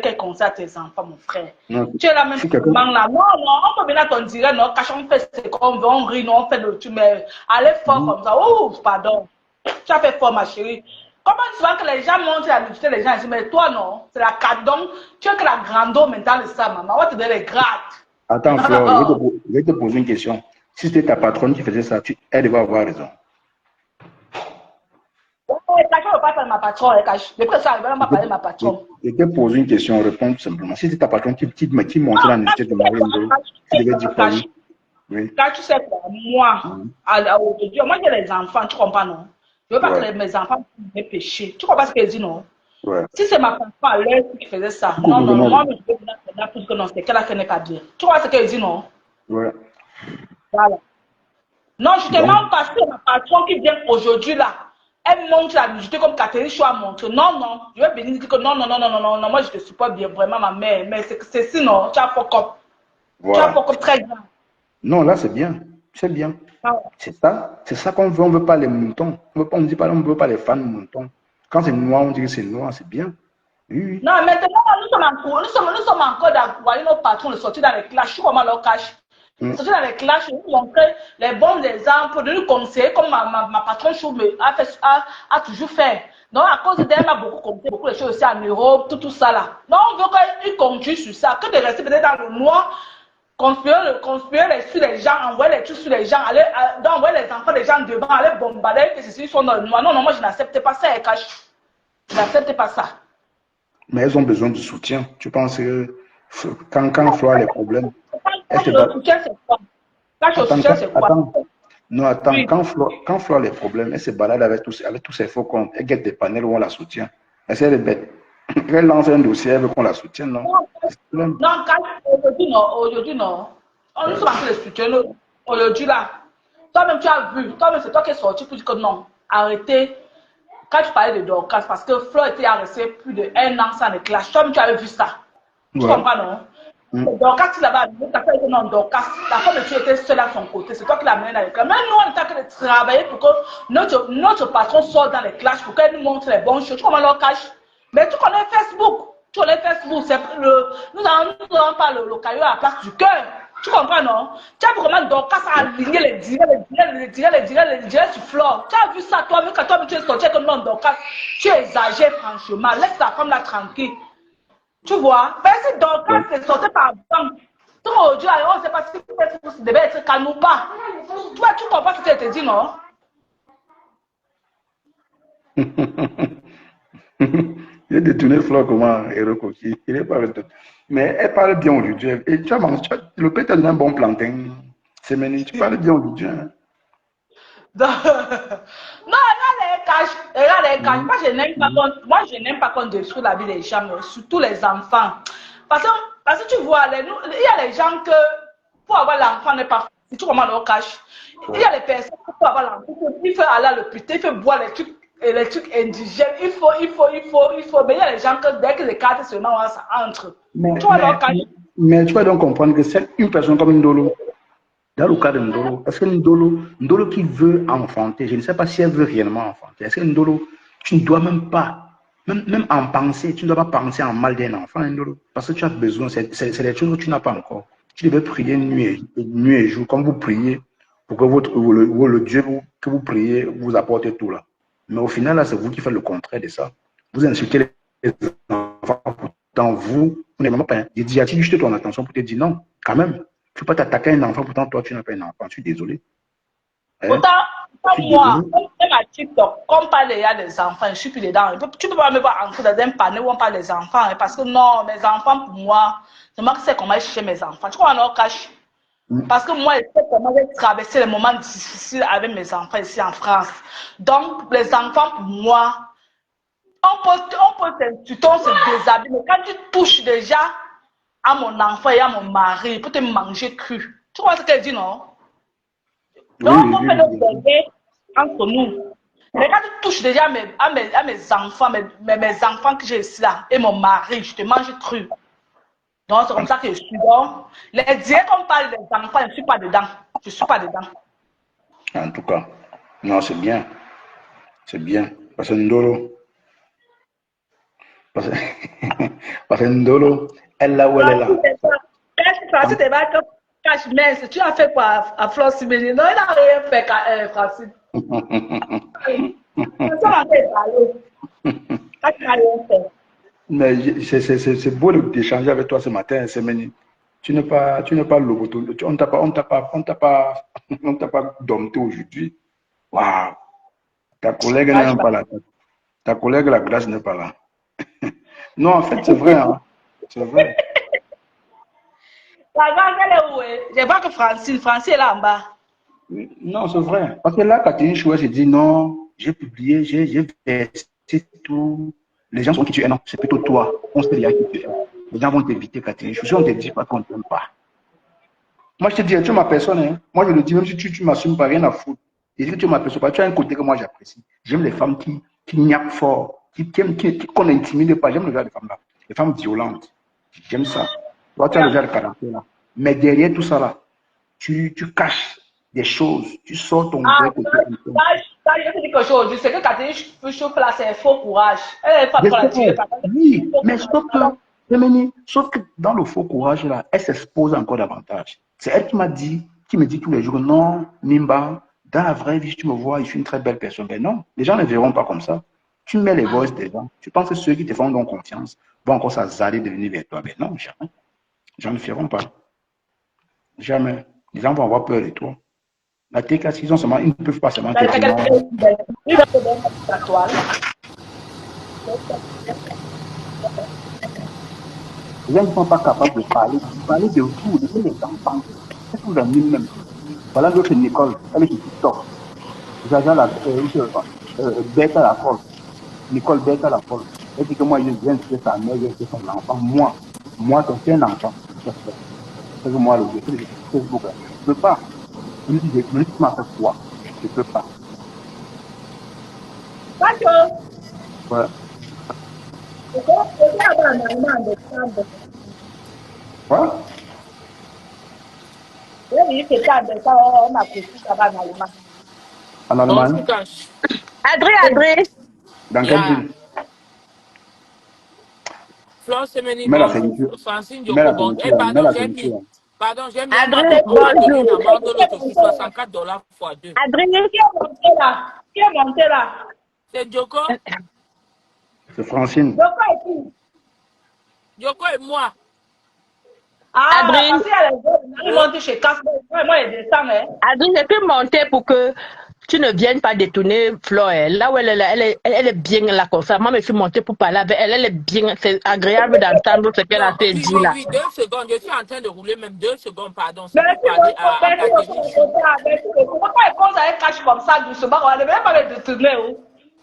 quel conseil à tes enfants, mon frère. Non, tu es la même maman là. Non, on peut venir à ton direct, non, cachon fait ce qu'on veut, on rit, non, on fait le tout, mais allez fort comme ça. Ouf, pardon. Tu as fait fort, ma chérie. Comment tu vois que les gens montrent la nudité, les gens disent, mais toi non, c'est la cadon, tu as que la grandeur mentale de ça, maman, on va te donner les grades. Attends, Flore, je vais te poser une question. Si c'était ta patronne qui faisait ça, elle devait avoir raison. Ouais, je ne veux pas parler de ma patronne, depuis ça, je ne veux pas parler de ma patronne. Je te pose une question, réponds tout simplement. Si c'était ta patronne qui montrait la nudité de Marie, tu devais dire quoi? Oui. Quand tu sais quoi, moi, aujourd'hui, moi j'ai les enfants, tu comprends, non? Je veux pas que mes enfants aient péché. Tu comprends ce que je dis, non? Ouais. Si c'est ma patronne à l'aise qui faisait ça, non, moi, je veux dire plus que non, c'est qu'elle n'est pas bien. Tu vois ce que je dis, non? Ouais. Voilà. Non, je te demande parce que ma patronne qui vient aujourd'hui là, elle montre la nudité comme Catherine Chou a montré. Non, je vais venir dire que non, moi je te supporte bien, vraiment ma mère, mais c'est sinon, tu as fuck up. Voilà. Tu as fuck up très grand. Non, là c'est bien, c'est bien. Ah ouais. C'est ça qu'on veut, on ne veut pas les moutons. On ne dit pas, on ne veut pas les fans moutons. Quand c'est noir, on dit que c'est noir, c'est bien. Oui. Non, maintenant, nous sommes en cours. Nous sommes encore d'envoyer nos patrons de sortir dans les classes. Je suis comment leur cache. Mm. Sortir dans les classes, de nous montrer les bons exemples, de nous conseiller comme ma patronne Chou a toujours fait. Donc, à cause d'elle, m'a beaucoup conseillé, beaucoup de choses aussi en Europe, tout ça là. Donc, on veut qu'il continue sur ça, que de rester peut-être dans le noir, conspirer sur les gens, envoyer les trucs sur les gens, aller, envoyer les enfants des gens devant, aller bombarder, que ceci sont dans le noir. Non, non, moi je n'accepte pas ça, Cash. Je n'accepte pas ça. Mais elles ont besoin de soutien. Tu penses que quand Flo a les problèmes, elle Cash se le bat. soutien, c'est quoi? Cash le Attends, soutien, c'est quoi? attends. Non, attends. Oui. Quand Flo a les problèmes, elle se balade avec tous ses faux comptes. Elle guette des panels où on la soutient. Elle est bête. Elle lance un dossier, elle veut qu'on la soutienne, non? Non, aujourd'hui, non. Aujourd'hui, non. Nous sommes en train de soutenir aujourd'hui, là. Toi-même, tu as vu. Toi-même, c'est toi qui es sorti pour dire que non. Arrêtez. Quand tu parlais de Dorcas, parce que Flo était arrêté plus de 1 an sans les clashs. Toi-même, tu avais vu ça. Tu Ouais. comprends, non? Mm. Dorcas, tu l'avais amené. Tu as fait non, Dorcas. La femme de tu étais seule à son côté. C'est toi qui l'as amené dans les clashs. Même nous, on est en train de travailler pour que notre patron sorte dans les clashs, pour qu'elle nous montre les bonnes choses. Tu comprends leur cash? Mais tu connais Facebook. Tu connais Facebook. Nous n'avons pas le caillou à la place du cœur. Tu comprends, non? Tu as vu comment Dorcas a aligné les direts sur Flore. Tu as vu ça, toi-même, quand toi-même tu es sorti comme non, Dorcas. Tu exagères, franchement. Laisse la femme là tranquille. Tu vois? Mais si Dorcas est sorti par banque, tout aujourd'hui, on ne sait pas si Facebook devait être calme ou pas. Tu comprends ce que je te dis, non? Il a détourné Flo comment, Héroko. Il n'est pas retourné. Mais elle parle bien aujourd'hui. Et tu as mangé, le père t'a donné un bon plantain. C'est menu. Tu parles bien aujourd'hui. Hein? Non, regarde les caches. Moi, je n'aime pas qu'on détruise la vie des gens, surtout les enfants. Parce que tu vois, il y a les gens que pour avoir l'enfant n'est pas facile. Tu comprends leur cache. Il y a les personnes qui pour avoir l'enfant, il faut aller à l'hôpital, il faut boire les trucs indigènes. Il faut. Mais il y a les gens que dès que les cartes seulement, ça entre. Tu vois leur cache. Mais tu vas donc comprendre que c'est une personne comme Ndolo. Dans le cas de Ndolo, est-ce que Ndolo qui veut enfanter, je ne sais pas si elle veut réellement enfanter. Est-ce que Ndolo, tu ne dois même pas, même en penser, tu ne dois pas penser en mal d'un enfant, Ndolo, parce que tu as besoin, c'est des choses que tu n'as pas encore. Tu devais prier nuit et jour, comme vous priez, pour que le Dieu que vous priez vous apporte tout là. Mais au final, là, c'est vous qui faites le contraire de ça. Vous insultez les enfants, pourtant vous n'avez même pas. J'ai dit, as-tu juste ton attention pour te dire non, quand même. Tu peux pas t'attaquer à un enfant, pourtant toi tu n'as pas un enfant. Je suis désolé. Pourtant, moi, même à TikTok, quand on parle des enfants, je suis plus dedans. Tu peux pas me voir entrer dans un panneau où on parle des enfants. Parce que non, mes enfants, pour moi, c'est moi qui sais comment chercher mes enfants. Tu vois, on en cache. Parce que moi, je sais comment j'ai traversé les moments difficiles avec mes enfants ici en France. Donc, les enfants, pour moi, on peut t'insulter, on se déshabille. Mais quand tu touches déjà à mon enfant et à mon mari, pour te manger cru. Tu vois ce qu'elle dit, non? Donc, on fait notre bébé entre nous. Mais quand tu touches déjà à mes enfants, mes enfants que j'ai ici là, et mon mari, je te mange cru. Donc, c'est comme ça que je suis. Donc, les diètes qu'on parle des enfants, je ne suis pas dedans. Je ne suis pas dedans. En tout cas, non, c'est bien. C'est bien. Parce que Ndolo, parce que, parce que Ndolo, elle là où elle est là. Francis, t'es pas cache mince. Tu as fait quoi à Flore Simeni? Non, il n'a rien fait, Francis. Mais c'est beau d'échanger avec toi ce matin, Semeni. Tu n'es pas loboto. On t'a pas, on t'a pas dompté aujourd'hui. Waouh! Ta collègue n'est même pas là. Ta collègue, la glace n'est pas là. Non, en fait, c'est vrai, hein. C'est vrai. La grande, elle est où? Je vois que Francine est là en bas. Non, c'est vrai. Parce que là, Catherine Chouet s'est dit non, j'ai publié, j'ai versé tout. Les gens sont qui tu es. Non, c'est plutôt toi. On sait déjà qui tu es. Les gens vont t'éviter, Catherine Chouet. Si on te dit pas qu'on ne t'aime pas. Moi, je te dis, tu es ma personne. Hein. Moi, je le dis, même si tu m'assumes pas, rien à foutre. Je dis que tu es ma personne. Tu as un côté que moi, j'apprécie. J'aime les femmes qui niaquent fort, qu'on n'intimide pas. J'aime le genre de femmes là. Les femmes violentes. J'aime ça. Toi, tu as le genre de caractère là. Mais derrière tout ça là, tu caches des choses. Tu sors ton vrai côté. je te dis quelque chose aujourd'hui, c'est que Catherine Choup là, c'est un faux courage. Elle n'est pas trop la tuer. Oui, mais sauf que dans le faux courage là, elle s'expose encore davantage. C'est elle qui me dit tous les jours, non, Nimba, dans la vraie vie, tu me vois, je suis une très belle personne. Mais non, les gens ne verront pas comme ça. Tu mets les voices des gens. Tu penses que ceux qui te font donc confiance vont encore s'azaler de venir vers toi. Mais non, jamais. Les gens ne feront pas. Jamais. Les gens vont avoir peur de toi. La TK, s'ils ont seulement, ils ne peuvent pas seulement te dire non. Il va te donner la toile. Les gens ne sont pas capables de parler de vous, de tous les enfants. C'est tout amis même. Voilà l'autre Nicole, elle est sur TikTok. Jaja la, bête à la folle. Nicole bête à la folle. Elle dit que moi, je viens de sa mère, je viens de son enfant. Moi, c'est un enfant. C'est que moi, le Facebook, je ne peux pas. Je me dis, tu m'as fait quoi? Je ne peux pas. D'accord. Voilà. Quoi? En Allemagne? Adré. Dans quelle ville? Florence Semeni, Mets la bonjour. ceinture. Francine Mets la Djoko, bon. Eh, ceinture. Mets la ceinture. J'ai mis un Adré, matin pour bonjour. donner une amende l'autre jour, $64 fois 2. Adré, qui est monté là? Qui est monté là? C'est Djoko. C'est Francine. Djoko et moi. Ah, Adrien, parce qu'il y a les autres, ils montent chez Casper. Moi, ils descendent. Hein. Adrien, j'ai pu monter pour que tu ne viennes pas détourner Flo. Là où elle est bien là comme ça. Moi, je suis montée pour parler avec elle. Elle est bien. C'est agréable d'entendre ce qu'elle a fait dire là. Oui, 2 secondes. Je suis en train de rouler même 2 secondes, pardon. C'est Mais pour parler à Catherine. pourquoi ils posent avec cache comme ça doucement? On ne devrait pas les détourner.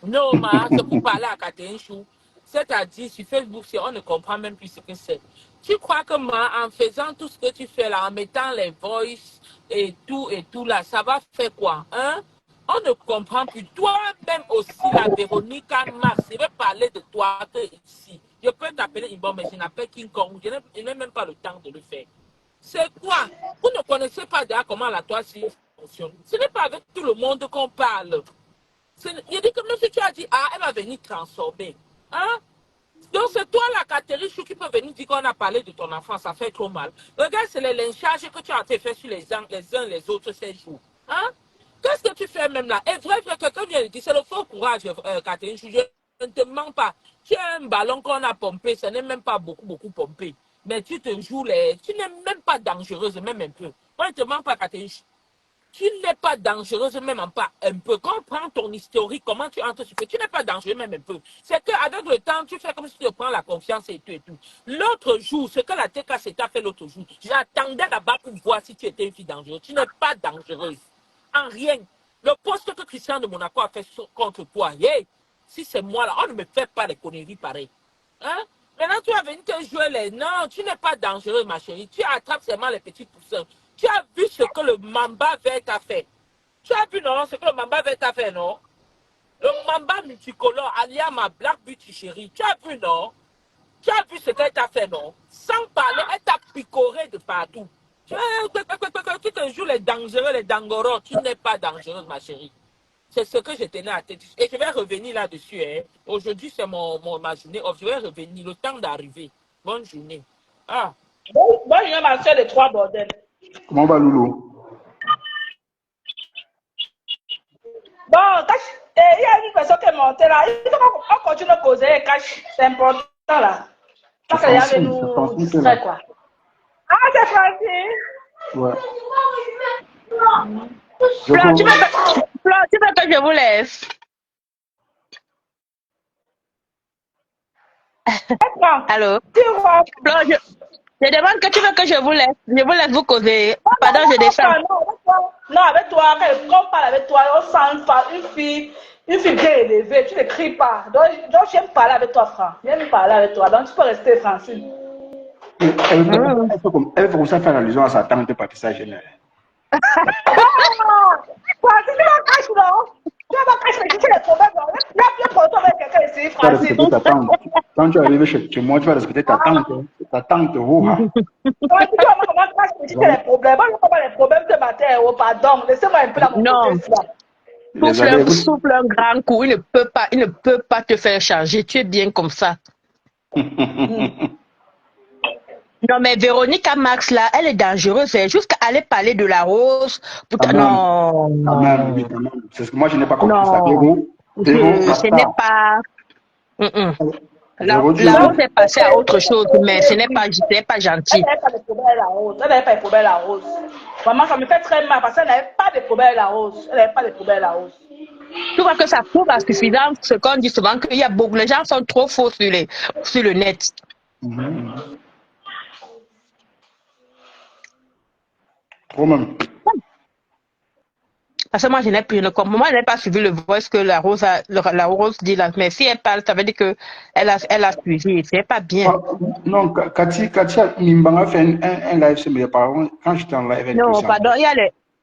Non, c'est pour parler à Catherine Chou. C'est-à-dire, sur Facebook, on ne comprend même plus ce que c'est. Tu crois que moi, en faisant tout ce que tu fais là, en mettant les voices et tout là, ça va faire quoi? Hein? On ne comprend plus. Toi-même aussi, la Véronique Mars, je vais parler de toi que ici. Je peux t'appeler Ibon, mais je n'appelle King Kong. Je n'ai même pas le temps de le faire. C'est quoi? Vous ne connaissez pas déjà comment la toile fonctionne. Ce n'est pas avec tout le monde qu'on parle. Il dit que même si tu as dit, elle va venir transformer. Hein? Donc c'est toi la Catherine Chou qui peut venir dire qu'on a parlé de ton enfant, ça fait trop mal. Regarde, c'est les lynchages que tu as fait sur les uns les autres ces jours. Hein? Qu'est-ce que tu fais même là? Et vrai, quelqu'un vient de dire, c'est le faux courage, Catherine Chou. Je ne te mens pas. Tu as un ballon qu'on a pompé, ce n'est même pas beaucoup pompé. Mais tu te joues tu n'es même pas dangereuse, même un peu. Moi, je ne te mens pas, Catherine Chou. Tu n'es pas dangereuse, même pas un peu. Quand on prend ton historique, comment tu entres, tu n'es pas dangereux, même un peu. C'est qu'avec le temps, tu fais comme si tu prends la confiance et tout et tout. L'autre jour, ce que la TK t'a fait l'autre jour, j'attendais là-bas pour voir si tu étais une fille dangereuse. Tu n'es pas dangereuse. En rien. Le poste que Christian de Monaco a fait contre toi, hey, si c'est moi là, on ne me fait pas les conneries pareilles. Hein? Maintenant, tu vas venir te jouer les... Non, tu n'es pas dangereux, ma chérie. Tu attrapes seulement les petits poussins. Tu as vu ce que le Mamba vert t'a fait. Tu as vu, non, ce que le Mamba vert t'a fait, non? Le Mamba multicolore, alias ma Black Beauty chérie. Tu as vu, non? Tu as vu ce qu'elle t'a fait, non? Sans parler, elle t'a picoré de partout. Tu te joues les dangereux, les dangoros. Tu n'es pas dangereuse, ma chérie. C'est ce que je tenais à te dire. Et je vais revenir là-dessus. Hein. Aujourd'hui, c'est ma journée. Je vais revenir. Le temps d'arriver. Bonne journée. Ah. Moi, je viens ma soeur de 3 bordels. Comment va Loulou? Bon, il y a une personne qui est montée là. Il faut qu'on continue à causer. C'est important là. Parce qu'il y avait nous distrait quoi. Ah, c'est Francine. Ouais. Flo, tu veux que je vous laisse? Allô? Flo, je demande que tu veux que je vous laisse. Je vous laisse vous causer. Pardon, je descends. Non, avec toi, quand on parle avec toi, on sent une fille bien élevée. Tu ne cries pas. Donc j'aime parler avec toi, Franck. J'aime parler avec toi. Donc tu peux rester, Francine. Elle veut commencer à faire allusion à sa tante Patricia Génère. Francine, tu vas cacher, non? Tu vas cacher, mais tu fais les problèmes. Il y a bien pour toi avec quelqu'un ici, Francine. Quand tu arrives chez moi, tu vas respecter ta tante. Ta tante, oh. Tu vas comment cacher, mais tu fais les problèmes. Moi, je ne pas les problèmes ce matin. Oh, pardon. Laissez-moi un peu dans mon côté. Les allers, Souffle un grand coup, il ne peut pas te faire changer. Tu es bien comme ça. Non, mais Véronica Max, là, elle est dangereuse. Elle jusqu'à aller parler de la rose. quand même, Non, quand même, oui, non, quand même. C'est ce que moi, je n'ai pas compris ça. non. Véro, Ce n'est Masta. pas... Mm-mm. Véro, tu La sais. rose est passée à autre chose, mais ce n'est pas Elle gentil. n'avait pas de problème avec la rose. Elle n'avait pas de problème avec la rose. Maman, ça me fait très mal parce qu'elle n'avait pas de problème avec la rose. Elle n'avait pas de problème avec la rose. Tu vois que ça prouve à suffisance ce qu'on dit souvent, qu'il y a beaucoup, les gens sont trop faux sur le net. Trop même. Parce que moi, je n'ai pas suivi le voice que la rose dit là. Mais si elle parle, ça veut dire que elle a suivi. C'est pas bien. Non, Katia Mimbanga fait un live sur mes parents quand j'étais en live avec Non, Christian. pardon,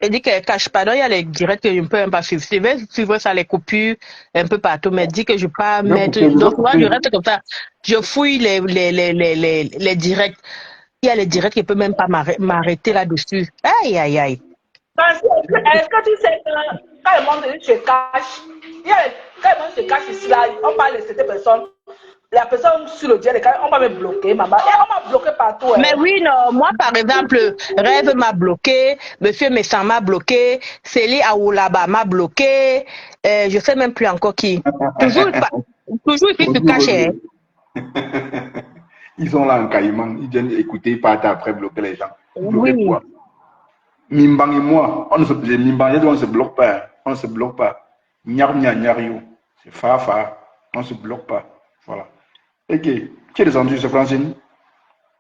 elle dit qu'elle cache, pardon, il y a les directs que je ne peux même pas suivre. Je vais suivre ça, les coupures un peu partout, mais elle dit que je ne peux pas mettre. Donc, moi, je reste comme ça. Je fouille les directs. Il y a les directs qui ne peuvent même pas m'arrêter là-dessus. Aïe, aïe, aïe. Est-ce que tu sais que quand le monde se cache, quand le monde se cache ici, là, on parle de cette personne, la personne sur le direct, on va me bloquer, maman. Et on m'a bloqué partout. Mais oui, non, moi, par exemple, Rêve m'a bloqué, Monsieur Messan m'a bloqué, Célie Aoulaba m'a bloqué, je ne sais même plus encore qui. Toujours il se cache. Ils sont là en caïman, ils viennent écouter, ils partent après bloquer les gens. Bloquer Oui. quoi? Mimbang et moi, Mimbang, on ne se bloque pas. On ne se bloque pas. Nyar, c'est fa. On ne se bloque pas. Voilà. Ok. Qui est descendu, c'est Francine?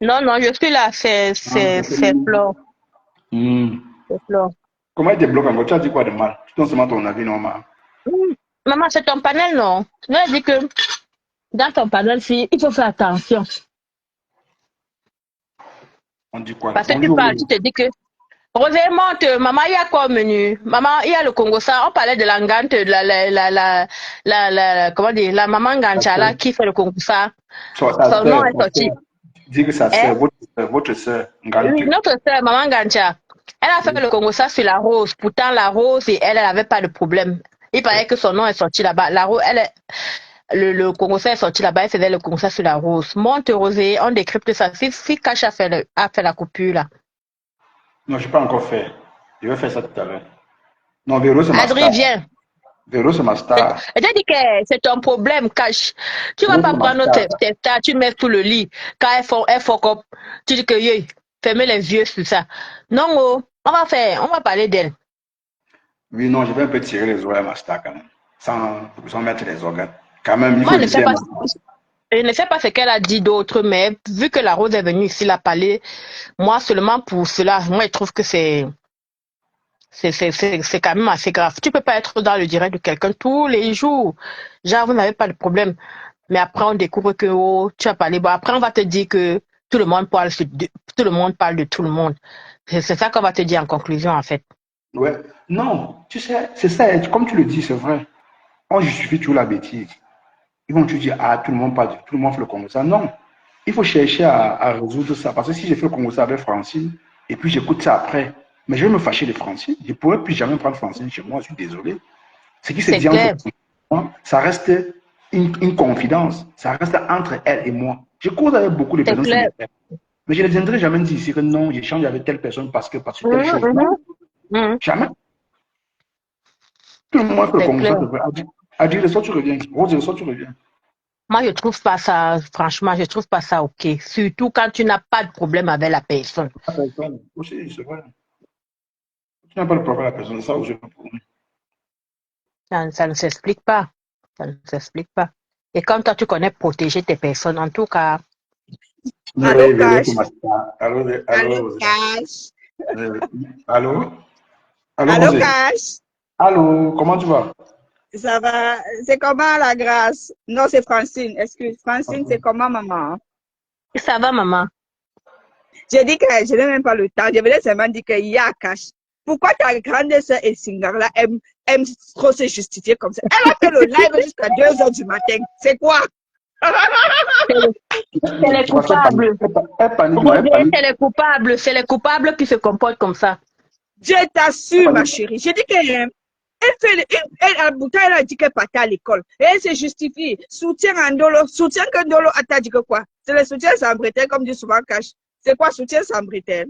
Non, je suis là, c'est Flo. C'est Flo. Comment il te bloque encore? Tu as dit quoi de mal? Tu donnes seulement ton avis normal. Maman, c'est ton panel, non? Non, elle dit que dans ton panel, il faut faire attention. On dit quoi? Parce que tu parles, tu te dis que Rosé monte, maman, il y a quoi au menu? Maman, il y a le Congo ça. On parlait de la ngante, comment dire, la maman Ganchala qui fait le Congo ça. Son nom est sorti. Dis que ça sert, votre soeur, Oui, notre soeur, maman Gancha. Elle a fait le Congo ça sur la rose. Pourtant, la rose, elle n'avait pas de problème. Il paraît que son nom est sorti là-bas. La rose, le Congo ça est sorti là-bas. Elle faisait le Congo ça sur la rose. Monte Rosé, on décrypte ça. Si Cash a fait la coupure là. Non, je n'ai pas encore fait. Je vais faire ça tout à l'heure. Non, Véro, c'est ma star. Adrien, viens. Véro, c'est ma star. J'ai dit que c'est ton problème, Cash. Tu ne vas pas prendre tes stars, tu mets sous le lit. Quand elles font comme, tu dis que fermez les yeux sur ça. Non, on va parler d'elle. Oui, non, je vais un peu tirer les oreilles à ma star quand même. Sans mettre les organes. Quand même, il faut je ne sais pas ce qu'elle a dit d'autre, mais vu que la Rose est venue ici la parler, moi seulement pour cela, moi je trouve que c'est quand même assez grave. Tu peux pas être dans le direct de quelqu'un tous les jours. Genre, vous n'avez pas de problème. Mais après, on découvre que tu as parlé. Bon, après, on va te dire que tout le monde parle de tout le monde. C'est ça qu'on va te dire en conclusion, en fait. Ouais. Non, tu sais, c'est ça, comme tu le dis, c'est vrai. On justifie toujours la bêtise. Ils vont te dire, tout le monde parle, tout le monde fait le Congo ça. Non, il faut chercher à résoudre ça. Parce que si j'ai fait le Congo ça avec Francine, et puis j'écoute ça après, mais je vais me fâcher de Francine. Je ne pourrais plus jamais prendre Francine chez moi, je suis désolé. Ce qui se dit entre moi, ça reste une confidence. Ça reste entre elle et moi. Je cause avec beaucoup de personnes sur les terres. Mais je ne viendrai jamais dire ici que non, j'échange avec telle personne parce que telle chose. Non. Jamais. Tout le monde fait le Congo ça. Adrien, le soir tu reviens. Rose, le soir tu reviens. Moi, je trouve pas ça, franchement, je trouve pas ça ok. Surtout quand tu n'as pas de problème avec la personne. La personne, aussi, c'est vrai. Tu n'as pas de problème avec la personne, ça aussi le problème. Ça ne s'explique pas. Ça ne s'explique pas. Et comme toi, tu connais protéger tes personnes, en tout cas. Allô, Cash. Allô, Cash. Allô, Cash. Allô, comment tu vas? Ça va. C'est comment la grâce? Non, c'est Francine. Excuse. Francine, c'est comment, maman? Ça va, maman? J'ai dit que je n'ai même pas le temps. Je voulais seulement dire qu'il y a Cash. Pourquoi ta grande sœur et Singara aime trop se justifier comme ça? Elle a fait le live jusqu'à 2h du matin. C'est quoi? C'est les coupables. C'est les coupables qui se comportent comme ça. Je t'assure, ma chérie. J'ai dit qu'elle elle a dit qu'elle partait à l'école. Et elle se justifie. Soutien en Ndolo. Soutien que Ndolo a dit que quoi? C'est le soutien sans bretelle, comme dit souvent Cash. C'est quoi soutien sans bretelle?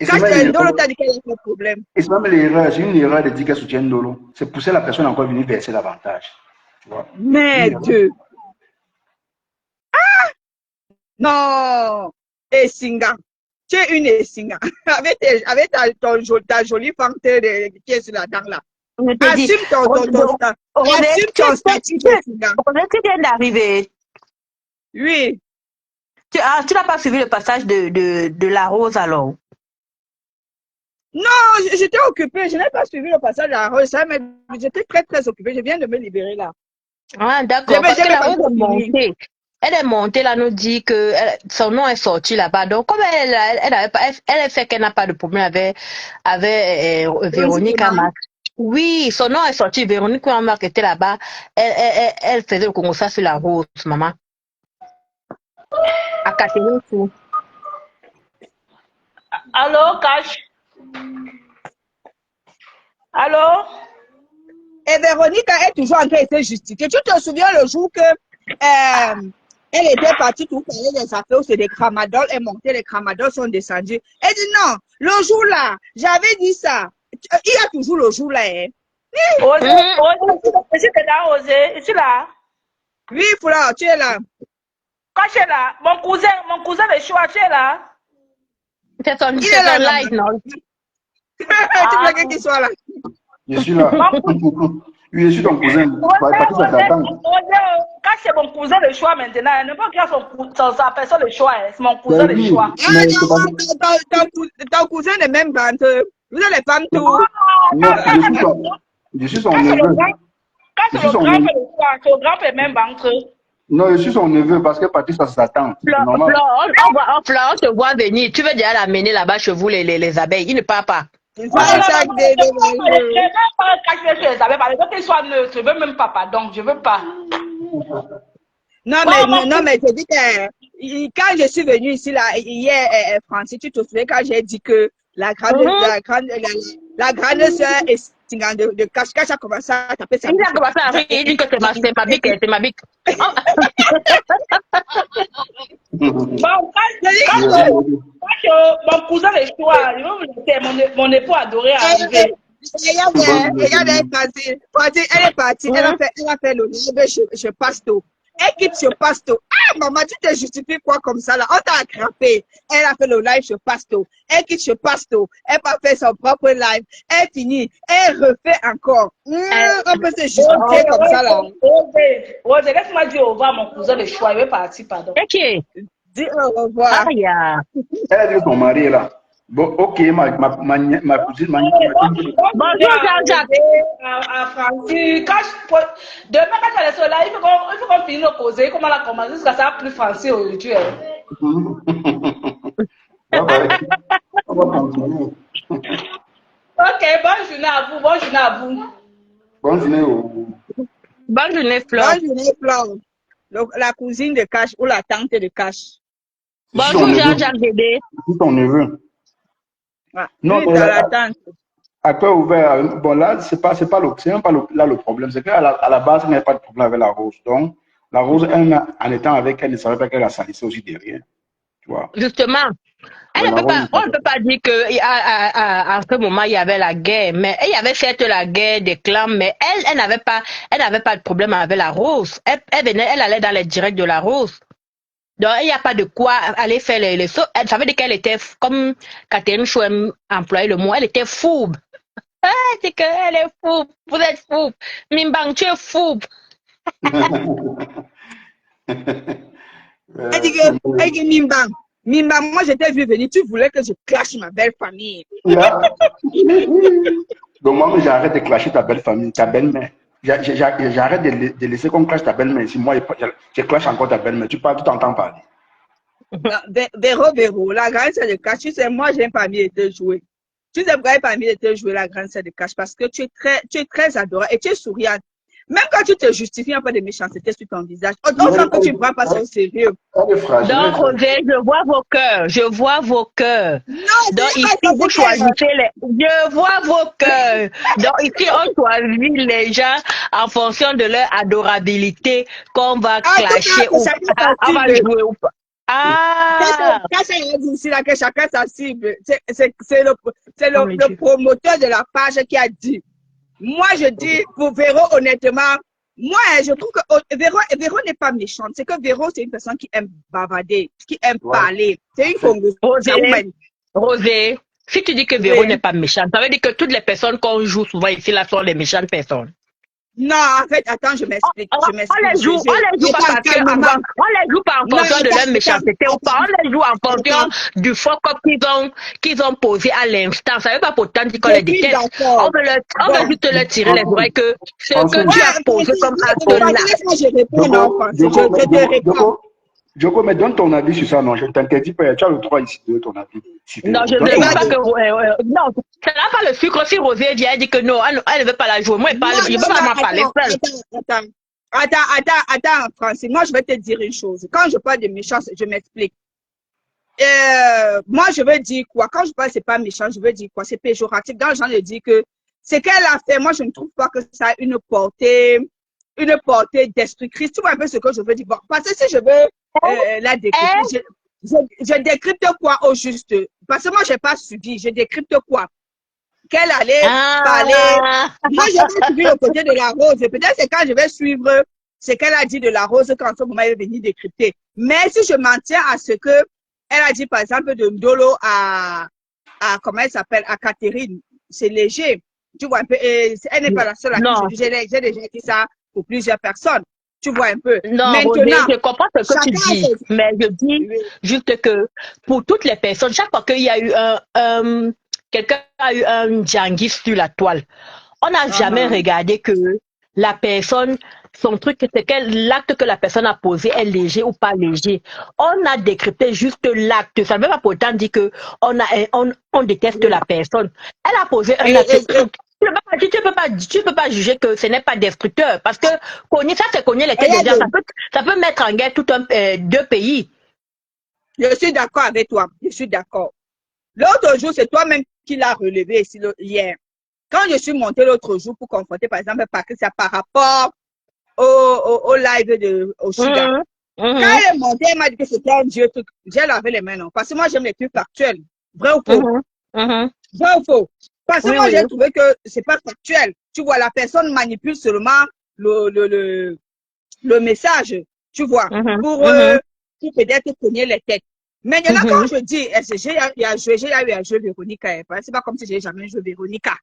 Cash, Ndolo t'a dit qu'elle a un problème. Et c'est même l'erreur, c'est une erreur de dire qu'elle soutient Ndolo. C'est pousser la personne encore à venir verser davantage. Tu vois? Merde. Ah! Non. Et Singa. Tu es une Essinga. Avec ta jolie femme qui est sur la dent là. Assume ton statut de Singa. Tu viens d'arriver. Oui. Tu n'as pas suivi le passage de la rose alors? Non, j'étais occupée. Je n'ai pas suivi le passage de la rose, mais j'étais très, très occupée. Je viens de me libérer là. Ah, d'accord. Parce que la rose est montée. Elle est montée là, nous dit que son nom est sorti là-bas. Donc, comme elle fait qu'elle n'a pas de problème avec Véronique Amac. Oui, son nom est sorti. Véronique Amac était là-bas. Elle faisait le Congo ça sur la rose, maman. À Catherine. Allô, Cash? Allô? Et Véronique est toujours en train de se justifier. Tu te souviens le jour que elle était partie tout parler des affaires où c'est des cramadoles, elle montait, les cramadoles sont descendus. Elle dit non, le jour là, j'avais dit ça. Il y a toujours le jour là. Hein. Osé, tu es là, Osé, tu es là? Oui, Fula, tu es là. Quand tu es là, mon cousin de choix, tu es là? C'est son live, non? Tu veux qu'il soit là? Je suis là. Oui, je suis ton cousin. Quand c'est mon cousin de choix maintenant, ne pas qu'il sa personne de choix, c'est mon cousin de choix. Ton cousin n'est même pas entre eux. Vous allez pas me tout. Non, je suis son neveu. Quand c'est le grand-père de choix, c'est le grand-père même entre eux. Non, je suis son neveu parce que Patrice, ça s'attend. On te voit venir. Tu veux déjà l'amener là-bas chez vous, les abeilles. Il ne part pas. Je ne veux pas cacher les abeilles, parce que qu'il soit neutre. Je ne veux même pas, pardon. Je ne veux pas. Non, mais je dis que quand je suis venue ici, là, hier, Francis, tu te souviens quand j'ai dit que la grande sœur est de Cache-Cache a commencé à taper sa bique. Il a commencé à rire, il dit que c'est ma bique, c'est ma bique. Bon, mon cousin est choix, mon époux adoré arriver. Regarde, elle est partie, elle a fait le live, je passe tout. Elle quitte ce pasto. Ah, maman, tu te justifies quoi comme ça là? On t'a attrapé. Elle a fait le live sur pasto. Elle quitte ce pasto. Elle va faire son propre live. Elle finit. Elle refait encore. On peut se justifier comme ça là. Rose, laisse-moi dire au revoir à mon cousin de choix. Il est parti, pardon. Ok. Dis au revoir. Elle a dit que son mari est là. Bon, ok, ma cousine, bonjour, Jean-Jacques. À Francis. Demain, quand tu es sur là, il faut qu'on finisse de causer. Comment la commencer jusqu'à ça, plus Francis aujourd'hui. On va continuer. Ok, bonne journée à vous. Bonne journée à vous. Bonne journée. Bonne journée, Flore. Bonne journée, Flore. La cousine de Cash ou la tante de Cash. Bonjour, Jean-Jacques Bébé. C'est ton neveu. Non, oui, la tante. À cœur ouvert, bon là, c'est même pas le problème. C'est qu'à la base, il n'y a pas de problème avec la rose. Donc, la rose, elle, en étant avec elle, ne savait pas qu'elle a salissé aussi derrière. Tu vois. Justement. On ne peut pas dire qu'à ce moment, il y avait la guerre. Mais il y avait certes la guerre des clans, mais elle n'avait pas de problème avec la rose. Elle allait dans les directs de la rose. Donc, il n'y a pas de quoi aller faire les sauts. Ça veut dire qu'elle était, comme Catherine Chouem employait le mot, elle était foube. C'est qu'elle est foube. Vous êtes foube. Mimbang, tu es foube. Elle dit Mimbang. Mimbang, moi, j'étais vu venir. Tu voulais que je clash ma belle famille. Donc, moi, j'arrête de clasher ta belle famille, ta belle-mère. J'arrête de laisser qu'on clash ta belle-mère ici. Moi, je clash encore ta belle-mère. Tu t'entends parler. Véro, la grande sœur de Cash, tu sais, moi, j'aime pas mieux te jouer. Tu n'aimerais pas mieux te jouer la grande sœur de Cash parce que tu es très adorable et tu es souriante. Même quand tu te justifies, il n'y a pas de méchanceté sur ton visage. On sent que tu ne prends pas ça au sérieux. Elle est fragile. Donc, Rosé, je vois vos cœurs. Je vois vos cœurs. Non, Donc, c'est ici, pas vous choisissez les... Je vois vos cœurs. Donc, ici, on choisit les gens en fonction de leur adorabilité qu'on va En tout cas, clasher que ou chacun pas. sa On va cible. jouer ou pas. Ah! Quand ça y est dit ici, là, que chacun sa cible, c'est Oh, mon le Dieu. promoteur de la page qui a dit. Moi, je dis, pour Véro, honnêtement, moi, je trouve que Véro n'est pas méchante. C'est que Véro, c'est une personne qui aime bavarder, qui aime Ouais. parler. C'est une Rosé, Congolaise. Rosé, si tu dis que Véro Oui. n'est pas méchante, ça veut dire que toutes les personnes qu'on joue souvent ici, là, sont les méchantes personnes. Non, en fait, attends, je m'explique. Je On m'explique. les joue pas parce que on les joue pas en Non, fonction de leur attends, méchanceté ou pas. On les joue en fonction attends. du fuck up qu'ils ont posé à l'instant. Ça veut pas pourtant dire qu'on Je les suis déteste. d'accord. On veut juste leur tirer les oreilles que ce que Francine. tu as posé comme acte là. Laisse-moi, je réponds, non, Francis. Je te réponds. Joko, mais donne ton avis sur ça, non, je ne t'interdis pas, tu as le droit ici de donner ton avis. Si Non, je ne donne veux ton pas avis. que non, ça n'a pas le sucre. Si Rosé vient dit que non, elle ne veut pas la jouer. Moi, je peux pas m'en parler seule. Attends, Francis. Moi, je vais te dire une chose. Quand je parle de méchance, je m'explique. Moi, je veux dire quoi? Quand je parle, c'est pas méchant, je veux dire quoi? C'est péjoratif. Dans le genre, je dis que ce qu'elle a fait, moi, je ne trouve pas que ça a une portée destructrice. Tu vois un peu ce que je veux dire? Bon, parce que si je veux la décrypter, je décrypte quoi au juste? Parce que moi, j'ai pas suivi. Je décrypte quoi? Qu'elle allait parler. Moi, je vais suivre le côté de la rose. Peut-être c'est quand je vais suivre ce qu'elle a dit de la rose quand ce moment elle est venue décrypter. Mais si je m'en tiens à ce que elle a dit, par exemple, de Ndolo à comment elle s'appelle, à Catherine, c'est léger. Tu vois un peu, elle n'est pas la seule à qui je dis, j'ai déjà dit ça pour plusieurs personnes. Tu vois un peu. Non, maintenant, Rosé, je comprends ce que tu dis, mais je dis juste que pour toutes les personnes, chaque fois qu'il y a eu quelqu'un a eu un djangis sur la toile, on n'a jamais regardé que la personne, son truc, c'est l'acte que la personne a posé est léger ou pas léger. On a décrypté juste l'acte. Ça ne veut pas pourtant dire que on déteste la personne. Elle a posé un acte. Tu peux pas juger que ce n'est pas destructeur parce que ça c'est cogner les têtes des gens. Ça peut mettre en guerre tout deux pays. Je suis d'accord avec toi. Je suis d'accord. L'autre jour, c'est toi-même qui l'as relevé ici hier. Quand je suis montée l'autre jour pour confronter, par exemple, Patricia par rapport au live au Sugar. Quand elle est montée, elle m'a dit que c'était un dieu truc. J'ai lavé les mains, non. Parce que moi, j'aime les trucs factuels. Vrai ou faux? Vrai ou faux? Parce que moi, j'ai trouvé que c'est pas factuel. Tu vois, la personne manipule seulement le message. Tu vois, pour peut-être cogner les têtes. Maintenant, quand je dis, j'ai eu un jeu Véronica. C'est pas comme si j'ai jamais joué Véronica.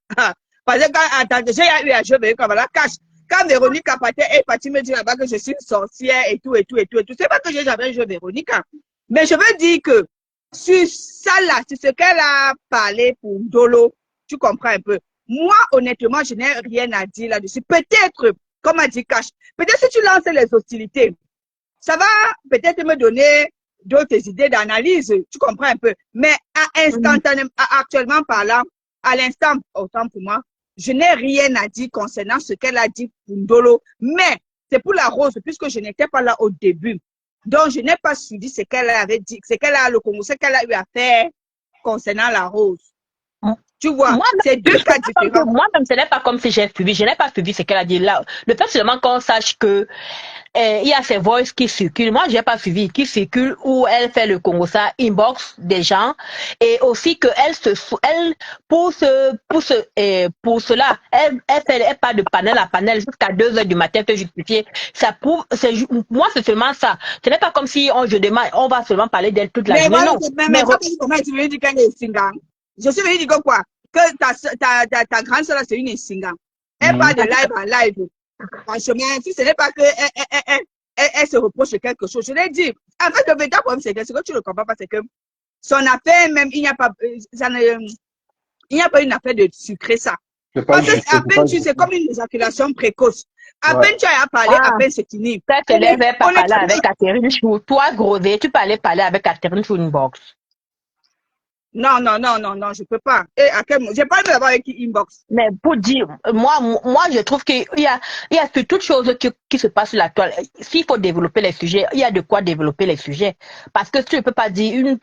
Parce que quand j'ai eu un jeu Véronica, voilà, cache. Quand Véronica est partie me dire là-bas que je suis une sorcière et tout. C'est pas que j'ai jamais joué Véronica. Mais je veux dire que sur ça là, sur ce qu'elle a parlé pour Dolo, tu comprends un peu. Moi, honnêtement, je n'ai rien à dire là-dessus. Peut-être, comme a dit Cash, peut-être si tu lances les hostilités, ça va peut-être me donner d'autres idées d'analyse, tu comprends un peu. Mais instantanément, actuellement parlant, à l'instant, autant pour moi, je n'ai rien à dire concernant ce qu'elle a dit pour Ndolo. Mais c'est pour la rose, puisque je n'étais pas là au début. Donc, je n'ai pas suivi ce qu'elle avait dit, ce qu'elle a eu à faire concernant la rose. Tu vois, c'est deux cas différents. Moi-même, ce n'est pas comme si j'ai suivi. Je n'ai pas suivi ce qu'elle a dit là. Le fait seulement qu'on sache que il y a ces voices qui circulent. Moi, j'ai pas suivi, qui circulent où elle fait le Congo ça, inbox des gens. Et aussi que elle, pour cela, elle part de panel à panel jusqu'à 2h du matin, fait justifier. Ça prouve, moi, c'est seulement ça. Ce n'est pas comme si on va seulement parler d'elle toute la journée. Non. Mais comment tu veux dire qu'elle est single? Je suis venu dire quoi? Que ta grande soeur, c'est une single. Elle parle de live en live. Franchement, si ce n'est pas que elle se reproche de quelque chose, je l'ai dit. En fait, le véritable problème, c'est que ce que tu ne comprends pas, c'est que son affaire, même, il n'y a pas une affaire de sucrer ça. Parce que à peine c'est comme une éjaculation précoce. À peine tu as parlé, à peine c'est fini. Ça, tu ne devais pas parler avec Catherine Chou. Toi, Grosé, tu parlais parler avec Catherine Chou une box. Non, non, non, non, non, je peux pas. Et à quel moment? J'ai pas envie d'avoir avec qui inbox. Mais pour dire, moi, je trouve il y a sur toute chose qui se passe sur la toile. S'il faut développer les sujets, il y a de quoi développer les sujets. Parce que tu ne peux pas dire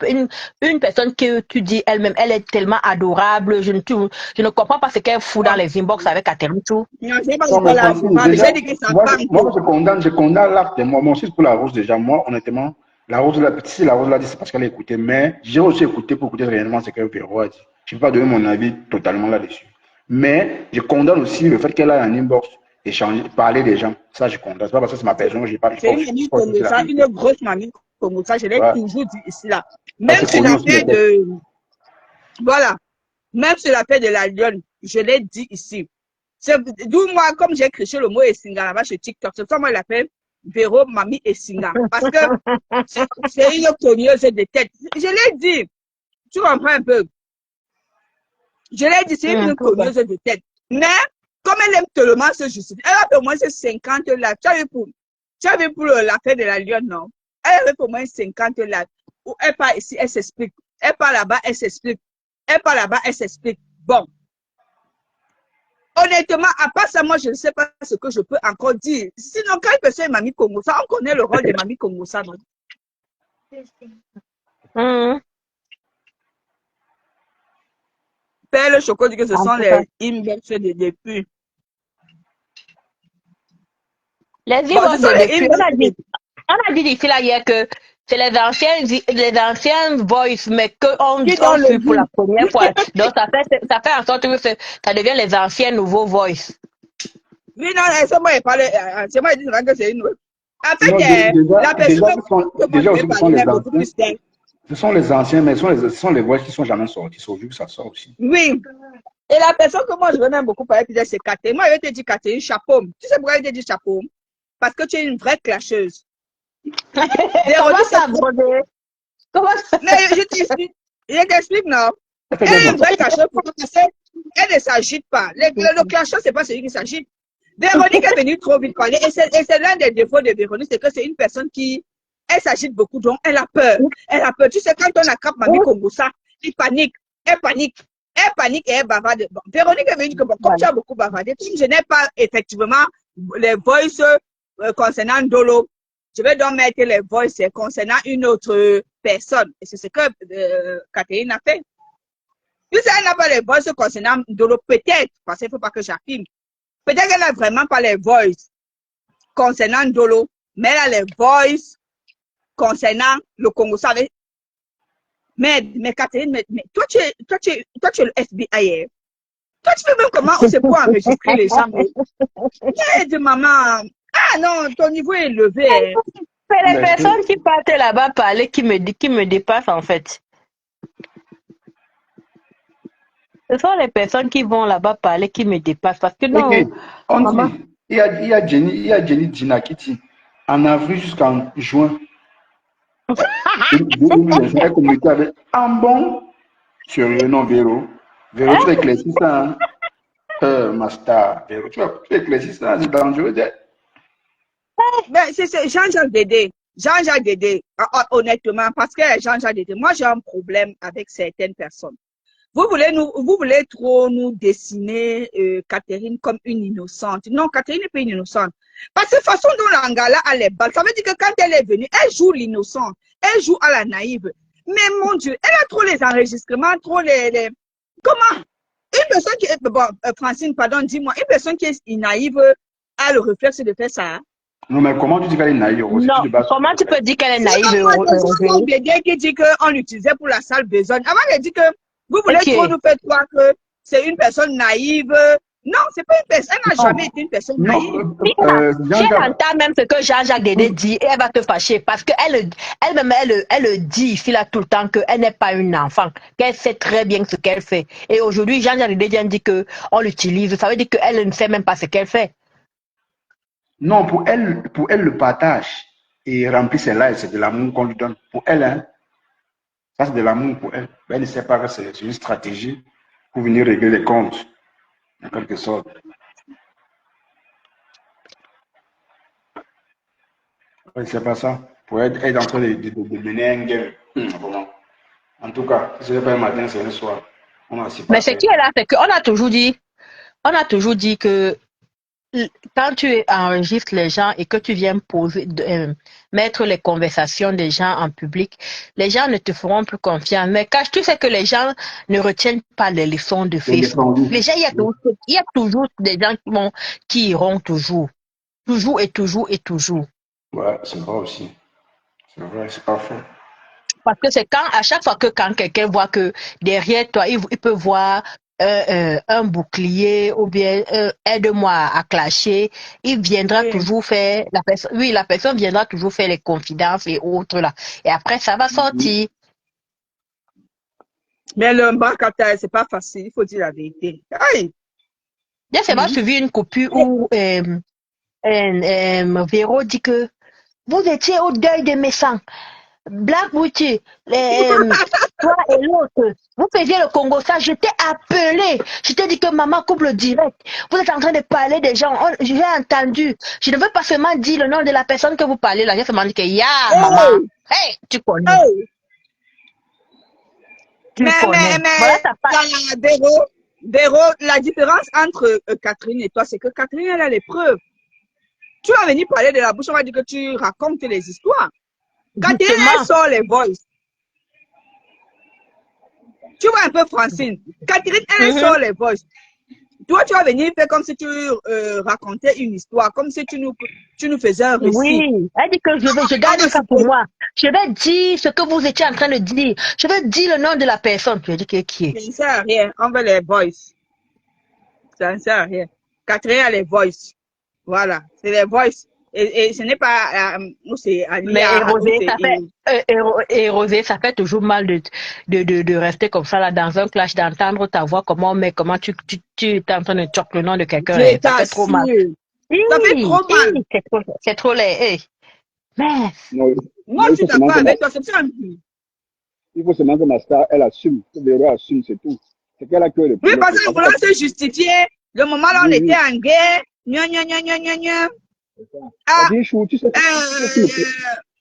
une personne que tu dis elle-même, elle est tellement adorable, je ne comprends pas ce qu'elle fout dans Non, les inbox avec Catherine tout. non, je n'ai pas Non, dit mais la Francine, adorable. déjà, J'ai dit que tu ça vois, parle moi, trop. je condamne l'acte. Moi aussi, pour la rose, déjà, moi, honnêtement, la rose, si la rose l'a dit, c'est parce qu'elle a écouté. Mais j'ai aussi écouté pour écouter réellement ce que Véro a dit. Je ne peux pas donner mon avis totalement là-dessus. Mais je condamne aussi le fait qu'elle a un inbox, échanger, parler des gens. Ça, je condamne. C'est pas parce que c'est ma personne, je parle. C'est une mamie C'est la Congosa, vérité. une grosse mamie Congosa. Je l'ai Ouais. toujours dit ici, là. Ça, Même c'est sur connu aussi, les l'affaire têtes. de, voilà, même sur l'affaire de la lionne, je l'ai dit ici. D'où moi, comme j'ai créé le mot Essinga là-bas sur TikTok, c'est ça moi je l'appelle Véro, Mamie Essinga. Parce que c'est une cogneuse de tête. Je l'ai dit. Tu comprends un peu? Je l'ai dit, c'est une cogneuse de tête. Mais, comme elle aime tellement se justifier, elle a au moins 50 là. Tu as vu pour l'affaire de la lionne, non? Elle avait au moins 50 là. Où elle part ici, elle s'explique. Elle part là-bas, elle s'explique. Elle part là-bas, elle s'explique. Bon. Honnêtement, à part ça, moi, je ne sais pas ce que je peux encore dire. Sinon, quand une personne est mamie Congosa, on connaît le rôle de mamie Congosa, non? Père le Choco dit que ce En sont tout cas. les inbox de depuis. Les Bon, ce inbox sont de les depuis, inbox de on a dit ici là hier que c'est les anciennes voice, mais qu'on qui on donnent le suit pour la goût. première fois. Donc ça fait en sorte que ça devient les anciens nouveaux voice. Oui, non, c'est moi, il parlait, c'est moi, il dit que c'est une. En Non, fait, la personne que moi je déjà vais aussi, ce sont parler, les mais beaucoup anciens. plus d'elle. Ce sont les anciens, mais ce sont les voix qui sont jamais sortis. C'est aujourd'hui que ça sort aussi. Oui. Et la personne que moi je vais même beaucoup parler, c'est Catherine. Moi, je vais te dire Catherine, chapeau. Tu sais pourquoi je te dis chapeau? Parce que tu es une vraie clasheuse. Comment ça, Brodé? Comment ça? Mais je t'explique, non? Elle est une vraie clasheuse parce qu'elle ne s'agite pas. Le clasheur, ce n'est pas celui qui s'agite. Véronique est venue trop vite parler et c'est l'un des défauts de Véronique, c'est que c'est une personne qui, elle s'agite beaucoup, donc elle a peur. Elle a peur. Tu sais, quand on attrape Mamie Congosa, elle panique, elle panique, elle panique et elle bavarde. Bon, Véronique est venue dire que bon, comme tu as beaucoup bavardé, comme je n'ai pas effectivement les voices concernant Dolo, je vais donc mettre les voices concernant une autre personne. Et c'est ce que Catherine a fait. Tu sais, elle n'a pas les voices concernant Dolo, peut-être, parce qu'il ne faut pas que j'affirme. Peut-être qu'elle n'a vraiment pas les voices concernant Dolo, mais elle a les voices concernant le Congo. Mais Catherine, mais toi, tu es le FBI. Hein? Toi, tu fais même comment on se peut enregistrer les gens. De maman. Ah non, ton niveau est élevé. Hein? C'est les personnes qui partent là-bas parler qui me dépassent en fait. Ce sont les personnes qui vont là-bas parler qui me dépassent. Parce que non, Okay. On maman. dit, il y a Jenny Dina qui dit, en avril jusqu'en juin, elle communiquait avec un bon sérieux, non, Véro. Véro, tu vas éclaircir ça, hein? Ma star, Véro, tu vas éclaircir ça, c'est dangereux. Mais c'est Jean-Jacques Dédé. Jean-Jacques Dédé, honnêtement, parce que Jean-Jacques Dédé, moi j'ai un problème avec certaines personnes. Vous voulez trop nous dessiner Catherine comme une innocente. Non, Catherine n'est pas une innocente. Parce que la façon dont l'Angala a les balles, ça veut dire que quand elle est venue, elle joue l'innocente. Elle joue à la naïve. Mais mon Dieu, elle a trop les enregistrements, trop les... Comment? Une personne qui est... Bon, Francine, pardon, dis-moi, une personne qui est naïve a le réflexe de faire ça. Hein? Non, mais comment tu dis qu'elle est naïve? Non, comment tu peux dire qu'elle est naïve? C'est Dédé qui dit qu'on l'utilisait pour la sale besogne. Avant, elle dit que vous voulez trop nous faire croire que c'est une personne naïve. Non, c'est pas une personne. Elle n'a jamais été une personne naïve. Si elle entend même ce que Jean-Jacques Dédé dit, elle va te fâcher parce qu'elle-même, elle le dit ici là tout le temps qu'elle n'est pas une enfant, qu'elle sait très bien ce qu'elle fait. Et aujourd'hui, Jean-Jacques Dédé dit qu'on l'utilise. Ça veut dire qu'elle ne sait même pas ce qu'elle fait. Non, pour elle, le partage et remplir ses lives, c'est de l'amour qu'on lui donne. Pour elle, hein, ça c'est de l'amour pour elle. Elle ne sait pas que c'est une stratégie pour venir régler les comptes, en quelque sorte. Elle ne sait pas ça. Pour elle est en train de mener un game. Vraiment. En tout cas, si ce n'est pas un matin, c'est un soir. On a aussi Mais ce passé. qui est là, c'est qu'on a toujours dit que quand tu enregistres les gens et que tu viens mettre les conversations des gens en public, les gens ne te feront plus confiance. Mais quand tu sais que les gens ne retiennent pas les leçons de Facebook, les gens, il y a toujours des gens qui iront toujours. Toujours et toujours et toujours. Ouais, c'est vrai aussi. C'est vrai, c'est pas faux. Parce que c'est à chaque fois que quand quelqu'un voit que derrière toi, il peut voir un bouclier ou bien aide-moi à clasher, il viendra toujours faire, la personne viendra toujours faire les confidences et autres là. Et après, ça va sortir. Mais le embarcateur, c'est pas facile, il faut dire la vérité. Aïe! J'ai seulement suivi une copie où Véro dit que vous étiez au deuil de mes sangs. Black Bouti, toi et l'autre, vous faisiez le Congo, ça, je t'ai appelé. Je t'ai dit que maman coupe le direct. Vous êtes en train de parler des gens. J'ai entendu. Je ne veux pas seulement dire le nom de la personne que vous parlez là. J'ai seulement dit que, maman. Hey, tu connais. Tu connais. Voilà, ça passe. Véro, la différence entre Catherine et toi, c'est que Catherine, elle a les preuves. Tu vas venir parler de la bouche, on va dire que tu racontes les histoires. Catherine, elle sort les voices. Tu vois un peu Francine. Catherine, elle sort les voices. Toi, tu vas venir faire comme si tu racontais une histoire, comme si tu nous faisais un récit. Oui, elle dit que je garde ça pour moi. Je vais dire ce que vous étiez en train de dire. Je vais dire le nom de la personne. Tu as dit qui est. Ça ne sert à rien. On veut les voices. Ça ne sert à rien. Catherine a les voices. Voilà, c'est les voices. Et ce n'est pas c'est mais Rosé, ça fait toujours mal de rester comme ça là dans un clash, d'entendre ta voix, comment tu es en train de choquer le nom de quelqu'un. Ça fait trop mal. Ça fait trop mal. C'est trop laid. Mais moi, je suis d'accord avec toi. C'est ça. Il faut seulement que ma star, elle assume. Que Véro assume, c'est tout. C'est qu'elle a que le oui, parce qu'on voulait se justifier. Le moment là, on était en guerre. Ah,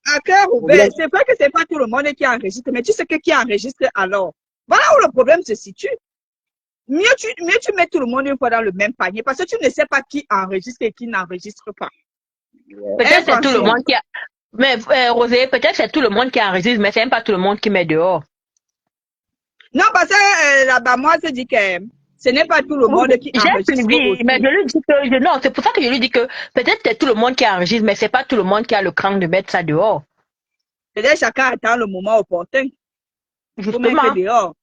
à cœur ouvert, c'est vrai que c'est pas tout le monde qui enregistre, mais tu sais que qui enregistre alors. Voilà où le problème se situe. Mieux tu mets tout le monde une fois dans le même panier parce que tu ne sais pas qui enregistre et qui n'enregistre pas. Peut-être c'est tout le monde qui a. Mais Rosé, peut-être c'est tout le monde qui enregistre, mais c'est même pas tout le monde qui met dehors. Non, parce que là-bas, moi, je dis que ce n'est pas tout le monde qui enregistre. Mais je lui dis que non, c'est pour ça que je lui dis que peut-être c'est tout le monde qui enregistre, mais c'est pas tout le monde qui a le cran de mettre ça dehors. Peut-être chacun attend le moment opportun. Justement. Pour mettre dehors.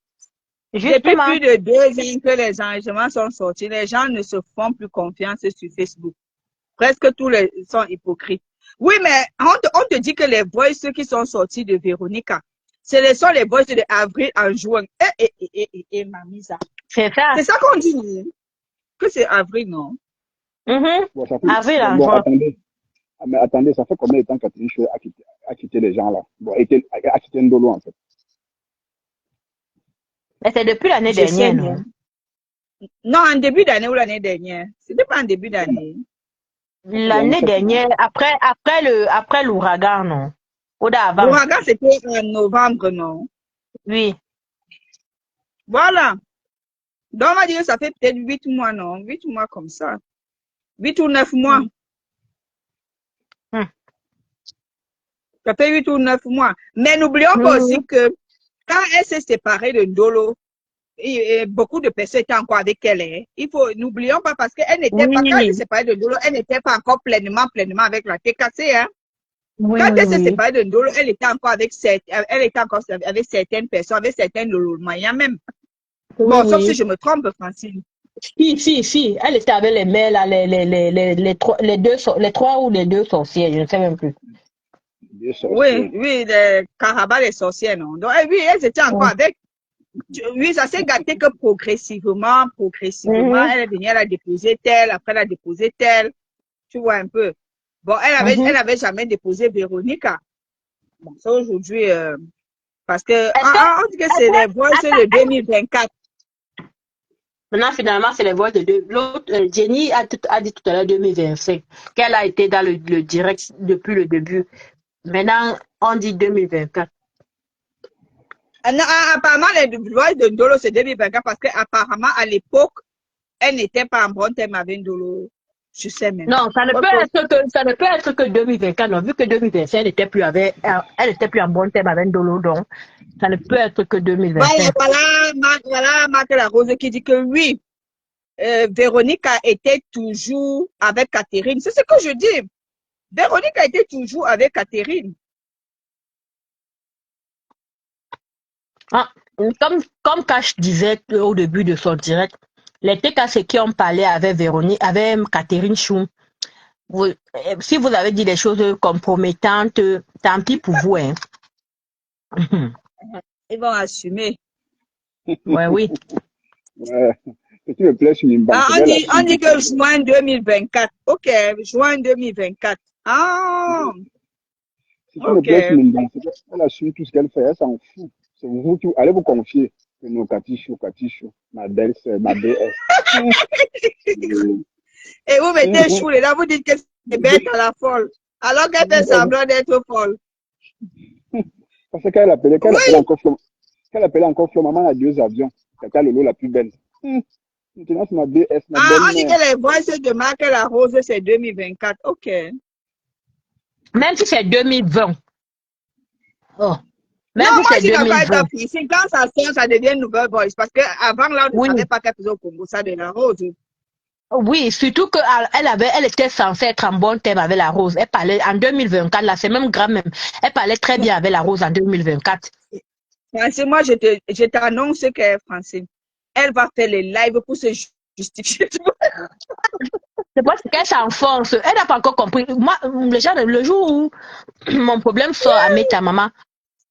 Depuis plus de 2 ans que les enregistrements sont sortis, les gens ne se font plus confiance sur Facebook. Presque tous les sont hypocrites. Oui, mais on te dit que les voices qui sont sortis de Véronica, ce sont les voices de avril en juin. Mamisa. C'est ça. C'est ça qu'on dit. Que c'est avril, non? Bon, avril en juin. Mais attendez, ça fait combien de temps Catherine Chouet a quitté les gens là? Bon, a quitté Ndolo en fait. Mais c'est depuis l'année dernière, non? Non, en début d'année ou l'année dernière. C'était pas en début d'année. L'année dernière, après l'ouragan, non? Ou d'avant. L'ouragan, c'était en novembre, non? Oui. Voilà. Donc, on va dire que ça fait peut-être 8 mois, non? 8 mois comme ça. 8 ou 9 mois. Ça fait 8 ou 9 mois. Mais n'oublions pas aussi que quand elle s'est séparée de Ndolo, beaucoup de personnes étaient encore avec elle. Hein. N'oublions pas parce qu'elle n'était pas, quand elle s'est séparée de Ndolo, elle n'était pas encore pleinement avec la TKC. Hein. Quand elle s'est séparée de Ndolo, elle était encore avec certaines personnes, avec certains Lolo-Maya même. Bon, sauf si je me trompe, Francine. Si. Elle était avec les mères, là, les 3 ou les 2 sorcières, je ne sais même plus. Oui, les Caraba, les sorcières, non. Donc, oui, elles étaient encore avec. Oui, ça s'est gâté que progressivement, elle est venue, elle a déposé telle, après elle a déposé telle. Tu vois un peu. Bon, elle avait jamais déposé Véronica. Bon, ça aujourd'hui, parce que, on dit que c'est les voices de 2024. Maintenant, finalement, c'est les voix de l'autre. Jenny a dit tout à l'heure 2025, qu'elle a été dans le direct depuis le début. Maintenant, on dit 2024. Non, apparemment, les voix de Ndolo, c'est 2024 parce qu'apparemment, à l'époque, elle n'était pas en bon terme avec Ndolo. Je sais même Non, pas. ça ne peut être que 2024, non, vu que 2025, elle était plus en bon terme avec Ndolo, donc, ça ne peut être que Voilà, 2025. voilà, Marc la Rose qui dit que oui, Véronique a été toujours avec Catherine. C'est ce que je dis. Véronique a été toujours avec Catherine. Ah, comme Cash disait au début de son direct, les TKC qui ont parlé avec Véronique, avec Catherine Chou, si vous avez dit des choses compromettantes, tant pis pour vous, hein. Ils vont assumer. Ouais, oui. Ouais. Ce qui me plaît sur Nimban, Ah, c'est qu'elle on assume. dit que juin 2024. OK, juin 2024. Ah, Ce qui me OK. plaît sur Nimban, c'est qu'elle assume tout ce qu'elle fait. Elle s'en fout. C'est vous qui allez vous confier que nos Katichou, ma belle sœur, ma DS. Et vous mettez chou là, vous dites que c'est bête à la folle. Alors qu'elle fait semblant d'être folle. Parce qu'elle appelait, Oui. qu'elle appelait encore Flo, maman a 2 avions. Tata Lolo la plus belle. Maintenant, c'est ma DS, ma Ah, on dit belle-mère. que les voix de Marc la Rose, c'est 2024. OK. Même si c'est 2020. Oh. Non, Même si moi, c'est je suis d'accord avec 2020. toi, Priscille. Quand ça sort, ça devient une nouvelle voice. Parce qu'avant, là, on ne Oui. savait pas qu'elle faisait au Congo ça de la Rose. Oui, surtout elle était censée être en bon terme avec la Rose. Elle parlait en 2024, là, c'est même grave même. Elle parlait très bien avec la Rose en 2024. Francine, moi, je t'annonce que, Francine, elle va faire les lives pour se justifier. C'est parce qu'elle s'enfonce. Elle n'a pas encore compris. Moi, le jour où mon problème sort à Meta, maman,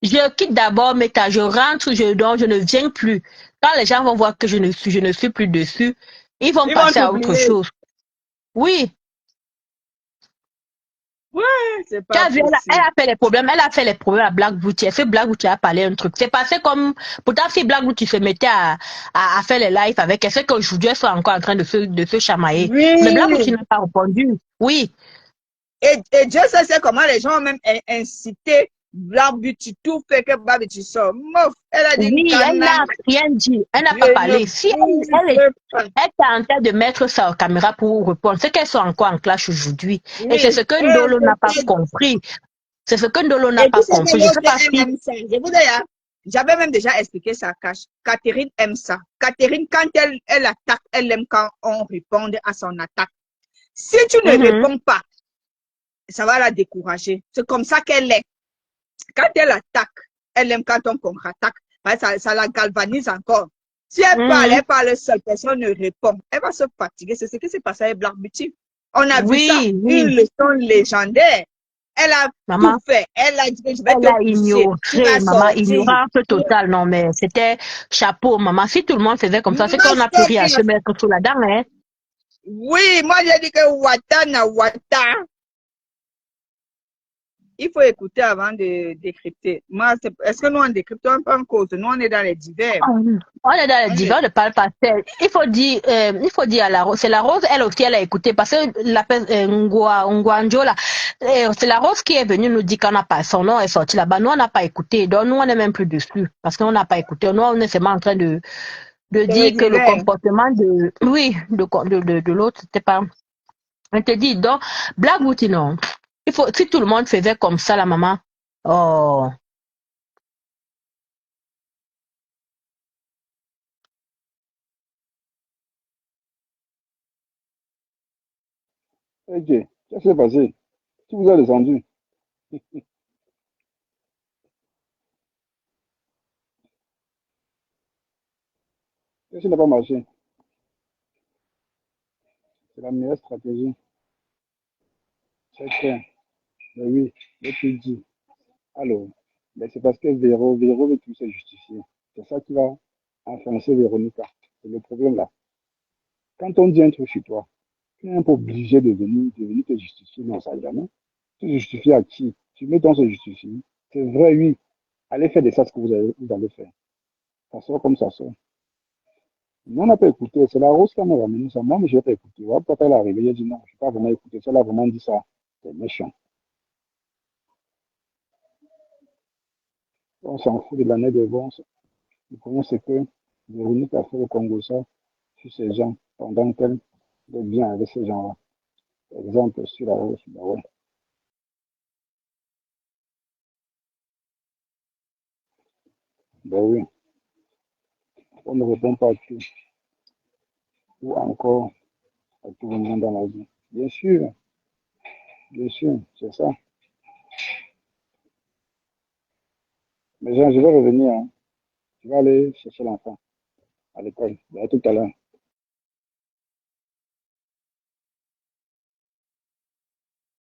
je quitte d'abord Meta, je rentre, je dors, je ne viens plus. Quand les gens vont voir que je ne suis plus dessus, ils vont Ils vont passer à autre t'oublier. chose. Oui. Ouais, c'est Tu pas as vu, elle possible. a fait les problèmes, elle a fait les problèmes à Black Booty. Elle fait Black Booty a parlé un truc. C'est passé comme, pourtant si Black Booty se mettait à faire les lives avec elle, c'est qu'aujourd'hui elle soit encore en train de se chamailler. Mais Black Booty Oui. n'a pas répondu. Oui. Et Dieu sait c'est comment les gens ont même incité Blabuti, tout fait que Blabuti sort. Mouf, elle a dit Oui, elle Ghana, n'a rien dit. Elle n'a pas je ne parlé. Si bouge pas. elle est en train de mettre sa caméra pour répondre, c'est qu'elles sont encore en clash aujourd'hui. Et c'est ce Oui, que elle Ndolo n'a pas peut. compris. C'est ce que Ndolo n'a Et pas puis c'est que compris. Je ne sais l'autre, pas elle si. aime ça. Je vous dis, hein, j'avais même déjà expliqué ça, Cash. Catherine aime ça. Catherine, quand elle attaque, elle aime quand on répond à son attaque. Si tu ne Mhm. réponds pas, ça va la décourager. C'est comme ça qu'elle est. Quand elle attaque, elle aime quand on contre-attaque. Ça la galvanise encore. Si Mhm. elle parle seule, personne ne répond. Elle va se fatiguer. C'est ce qui s'est passé avec Black Beauty. On a vu ça. Oui, Une oui, leçon légendaire. Elle a tout maman. fait. Elle a dit que je vais Elle te a pousser. Tu vas ignoré, maman, sortir. ignorance totale. Non, mais c'était chapeau, maman. Si tout le monde faisait comme ça, c'est qu'on n'a plus rien à se Masterclass. mettre sous la dent, hein. Oui, moi j'ai dit que Wata na Wata. Il faut écouter avant de décrypter. Moi, est-ce que nous on décrypte pas en cause? Nous on est dans les divers. On est dans le On divan, est... on ne parle pas. Il faut dire à la Rose. C'est la Rose, elle aussi, elle a écouté. Parce que Ngwanjo, là, c'est la Rose qui est venue nous dire qu'on n'a pas, son nom est sorti là-bas. Nous, on n'a pas écouté. Donc, nous, on n'est même plus dessus. Parce qu'on n'a pas écouté. Nous, on est seulement en train de C'est les dire que le divers. comportement oui, de l'autre, c'était pas. On te dit, donc, Black Booty, non. Si tout le monde faisait comme ça, la maman, oh, Ok, qu'est-ce qui s'est passé? Qui vous a descendu? Qu'est-ce qui n'a pas marché? C'est la meilleure stratégie. C'est clair. Mais oui, je te dis. Alors, mais c'est parce que Véro veut tout se justifier. C'est ça qui va enfoncer Véronica. C'est le problème là. Quand on dit un truc chez toi, tu n'es pas obligé de venir te justifier. Non, ça jamais. Tu te justifies à qui? Tu mets ton se justifier. C'est vrai, oui. Allez faire des ça ce que vous allez faire. Ça sort comme ça sort. Nous, on n'a pas écouté. C'est la Rose qui m'a ramené ça. Moi, mais je n'ai pas écouté. Ouais, quand elle est arrivée, j'ai dit non, je n'ai pas vraiment écouté. Ça, elle a vraiment dit ça. C'est méchant. On s'en fout de l'année de vente. Le problème, c'est que Véronique a fait le Congo ça sur ces gens pendant qu'elle est bien avec ces gens-là. Exemple, sur la route, bah ouais. Ben oui, on ne répond pas à tout, ou encore à tout le monde dans la vie. Bien sûr, c'est ça. Mais Jean, je vais revenir, hein. Je vais aller chercher l'enfant à l'école. À tout à l'heure.